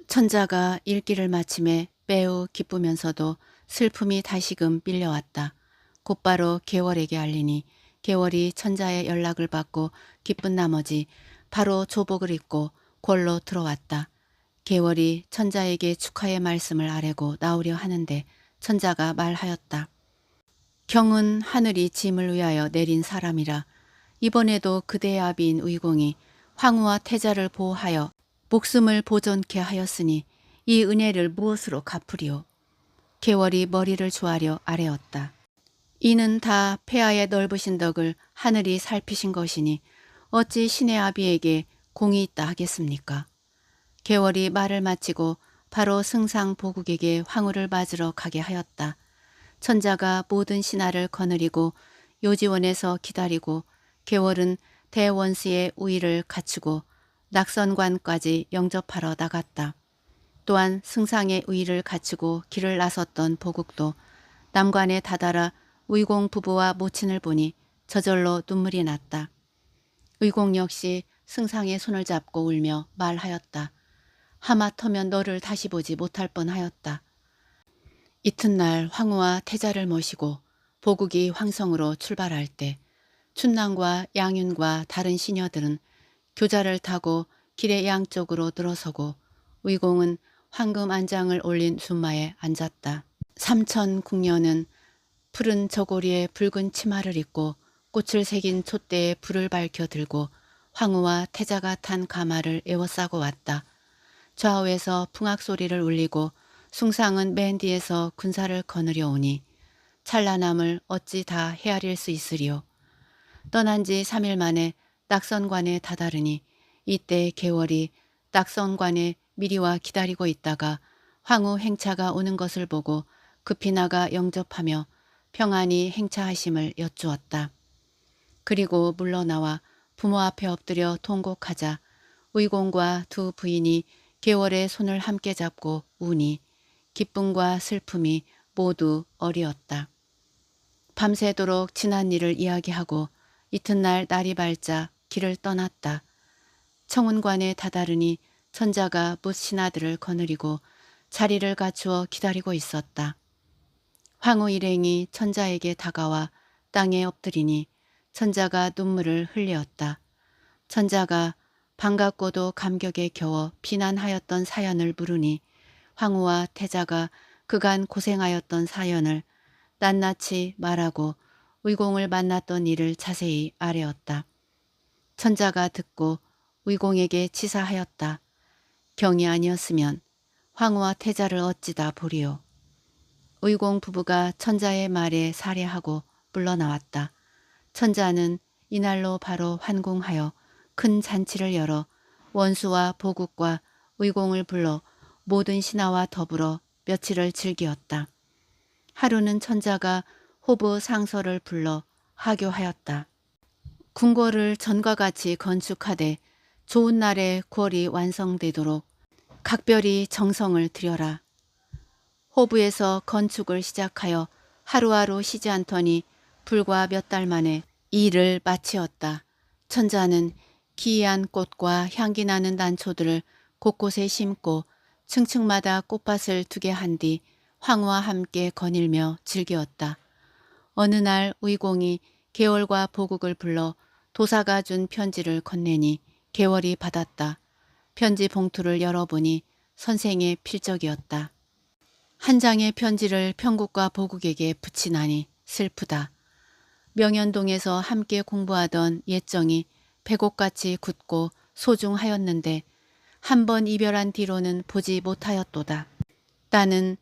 천자가 읽기를 마침에 매우 기쁘면서도 슬픔이 다시금 밀려왔다. 곧바로 계월에게 알리니 계월이 천자의 연락을 받고 기쁜 나머지 바로 조복을 입고 궐로 들어왔다. 계월이 천자에게 축하의 말씀을 아뢰고 나오려 하는데 천자가 말하였다. 경은 하늘이 짐을 위하여 내린 사람이라 이번에도 그대의 아비인 의공이 황후와 태자를 보호하여 목숨을 보존케 하였으니 이 은혜를 무엇으로 갚으리오. 계월이 머리를 조아려 아뢰었다. 이는 다 폐하의 넓으신 덕을 하늘이 살피신 것이니 어찌 신의 아비에게 공이 있다 하겠습니까. 계월이 말을 마치고 바로 승상 보국에게 황후를 맞으러 가게 하였다. 천자가 모든 신하를 거느리고 요지원에서 기다리고 계월은 대원수의 우위를 갖추고 낙선관까지 영접하러 나갔다. 또한 승상의 우위를 갖추고 길을 나섰던 보국도 남관에 다다라 의공 부부와 모친을 보니 저절로 눈물이 났다. 의공 역시 승상의 손을 잡고 울며 말하였다. 하마터면 너를 다시 보지 못할 뻔하였다. 이튿날 황후와 태자를 모시고 보국이 황성으로 출발할 때 춘남과 양윤과 다른 시녀들은 교자를 타고 길의 양쪽으로 들어서고 의공은 황금 안장을 올린 순마에 앉았다. 삼천 궁녀는 푸른 저고리에 붉은 치마를 입고 꽃을 새긴 촛대에 불을 밝혀 들고 황후와 태자가 탄 가마를 에워싸고 왔다. 좌우에서 풍악 소리를 울리고 숭상은 맨 뒤에서 군사를 거느려 오니 찬란함을 어찌 다 헤아릴 수 있으리요. 떠난 지 3일 만에 낙선관에 다다르니 이때 계월이 낙선관에 미리 와 기다리고 있다가 황후 행차가 오는 것을 보고 급히 나가 영접하며 평안히 행차하심을 여쭈었다. 그리고 물러나와 부모 앞에 엎드려 통곡하자 의공과 두 부인이 계월의 손을 함께 잡고 우니 기쁨과 슬픔이 모두 어리었다. 밤새도록 지난 일을 이야기하고 이튿날 날이 밝자 길을 떠났다. 청운관에 다다르니 천자가 못 신하들을 거느리고 자리를 갖추어 기다리고 있었다. 황후 일행이 천자에게 다가와 땅에 엎드리니 천자가 눈물을 흘렸다. 천자가 반갑고도 감격에 겨워 비난하였던 사연을 물으니 황후와 태자가 그간 고생하였던 사연을 낱낱이 말하고 의공을 만났던 일을 자세히 아뢰었다. 천자가 듣고 의공에게 치사하였다. 경이 아니었으면 황후와 태자를 어찌다 보리요. 의공 부부가 천자의 말에 살해하고 물러나왔다. 천자는 이날로 바로 환궁하여 큰 잔치를 열어 원수와 보국과 의공을 불러 모든 신하와 더불어 며칠을 즐기었다. 하루는 천자가 호부 상서를 불러 하교하였다. 궁궐을 전과 같이 건축하되 좋은 날에 궐이 완성되도록 각별히 정성을 들여라. 호부에서 건축을 시작하여 하루하루 쉬지 않더니 불과 몇 달 만에 일을 마치었다. 천자는 기이한 꽃과 향기 나는 단초들을 곳곳에 심고 층층마다 꽃밭을 두게 한 뒤 황후와 함께 거닐며 즐기었다. 어느 날 의공이 계월과 보국을 불러 도사가 준 편지를 건네니 계월이 받았다. 편지 봉투를 열어보니 선생의 필적이었다. 한 장의 편지를 편국과 보국에게 붙이나니 슬프다. 명현동에서 함께 공부하던 예정이 백옥같이 굳고 소중하였는데 한 번 이별한 뒤로는 보지 못하였도다. 나는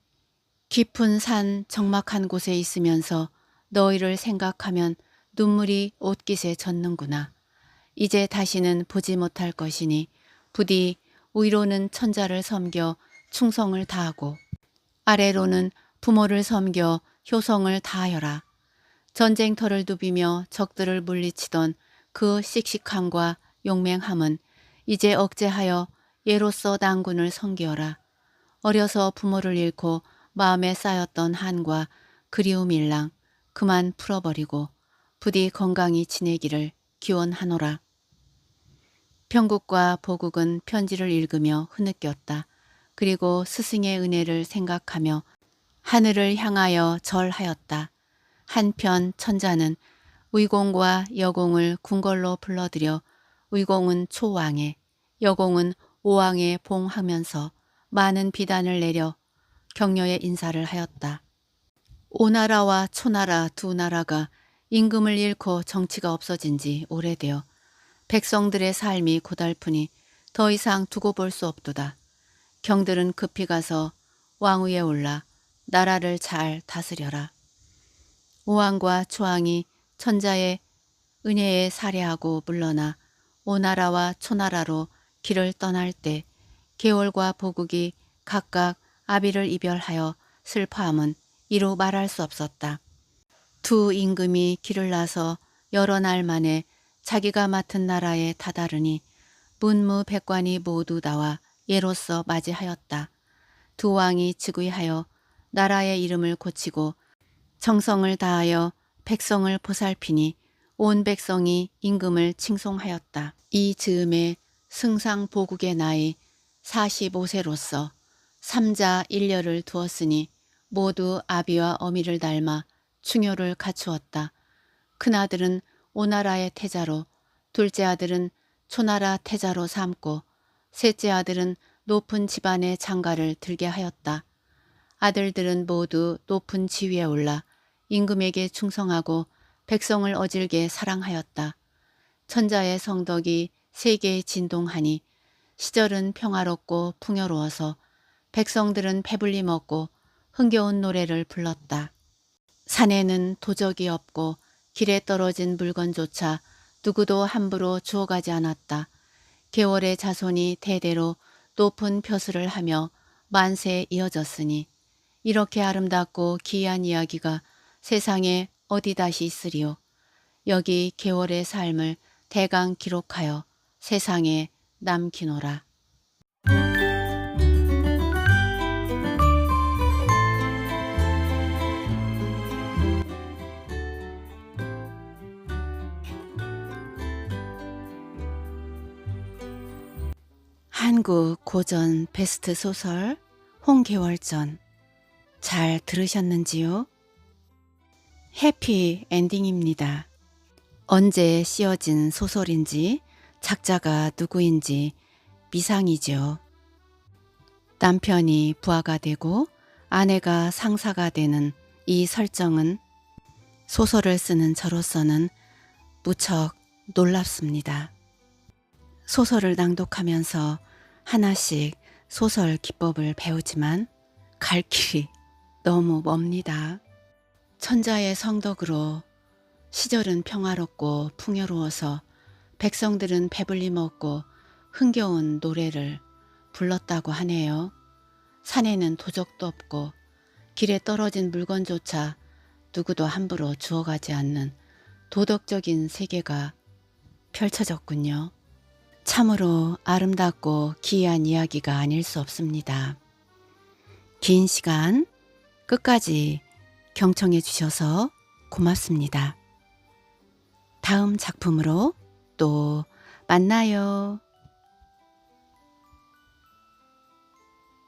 깊은 산 적막한 곳에 있으면서 너희를 생각하면 눈물이 옷깃에 젖는구나. 이제 다시는 보지 못할 것이니 부디 위로는 천자를 섬겨 충성을 다하고 아래로는 부모를 섬겨 효성을 다하여라. 전쟁터를 누비며 적들을 물리치던 그 씩씩함과 용맹함은 이제 억제하여 예로서 당군을 섬기어라. 어려서 부모를 잃고 마음에 쌓였던 한과 그리움 일랑 그만 풀어버리고 부디 건강히 지내기를 기원하노라. 편국과 보국은 편지를 읽으며 흐느꼈다. 그리고 스승의 은혜를 생각하며 하늘을 향하여 절하였다. 한편 천자는 의공과 여공을 궁궐로 불러들여 의공은 초왕에 여공은 오왕에 봉하면서 많은 비단을 내려 격려의 인사를 하였다. 오나라와 초나라 두 나라가 임금을 잃고 정치가 없어진 지 오래되어 백성들의 삶이 고달프니 더 이상 두고 볼 수 없도다. 경들은 급히 가서 왕위에 올라 나라를 잘 다스려라. 오왕과 초왕이 천자의 은혜에 살해하고 물러나 오나라와 초나라로 길을 떠날 때 계월과 보국이 각각 아비를 이별하여 슬퍼함은 이루 말할 수 없었다. 두 임금이 길을 나서 여러 날 만에 자기가 맡은 나라에 다다르니 문무백관이 모두 나와 예로서 맞이하였다. 두 왕이 즉위하여 나라의 이름을 고치고 정성을 다하여 백성을 보살피니 온 백성이 임금을 칭송하였다. 이 즈음에 승상보국의 나이 45세로서 삼자 일녀를 두었으니 모두 아비와 어미를 닮아 충효를 갖추었다. 큰아들은 오나라의 태자로, 둘째 아들은 초나라 태자로 삼고 셋째 아들은 높은 집안의 장가를 들게 하였다. 아들들은 모두 높은 지위에 올라 임금에게 충성하고 백성을 어질게 사랑하였다. 천자의 성덕이 세계에 진동하니 시절은 평화롭고 풍요로워서 백성들은 배불리 먹고 흥겨운 노래를 불렀다. 산에는 도적이 없고 길에 떨어진 물건조차 누구도 함부로 주워가지 않았다. 계월의 자손이 대대로 높은 벼슬을 하며 만세에 이어졌으니 이렇게 아름답고 기이한 이야기가 세상에 어디 다시 있으리요. 여기 계월의 삶을 대강 기록하여 세상에 남기노라. 한국 고전 베스트 소설 홍계월전 잘 들으셨는지요? 해피 엔딩입니다. 언제 쓰여진 소설인지 작자가 누구인지 미상이죠. 남편이 부하가 되고 아내가 상사가 되는 이 설정은 소설을 쓰는 저로서는 무척 놀랍습니다. 소설을 낭독하면서 하나씩 소설 기법을 배우지만 갈 길이 너무 멉니다. 천자의 성덕으로 시절은 평화롭고 풍요로워서 백성들은 배불리 먹고 흥겨운 노래를 불렀다고 하네요. 산에는 도적도 없고 길에 떨어진 물건조차 누구도 함부로 주워가지 않는 도덕적인 세계가 펼쳐졌군요. 참으로 아름답고 기이한 이야기가 아닐 수 없습니다. 긴 시간 끝까지 경청해 주셔서 고맙습니다. 다음 작품으로 또 만나요.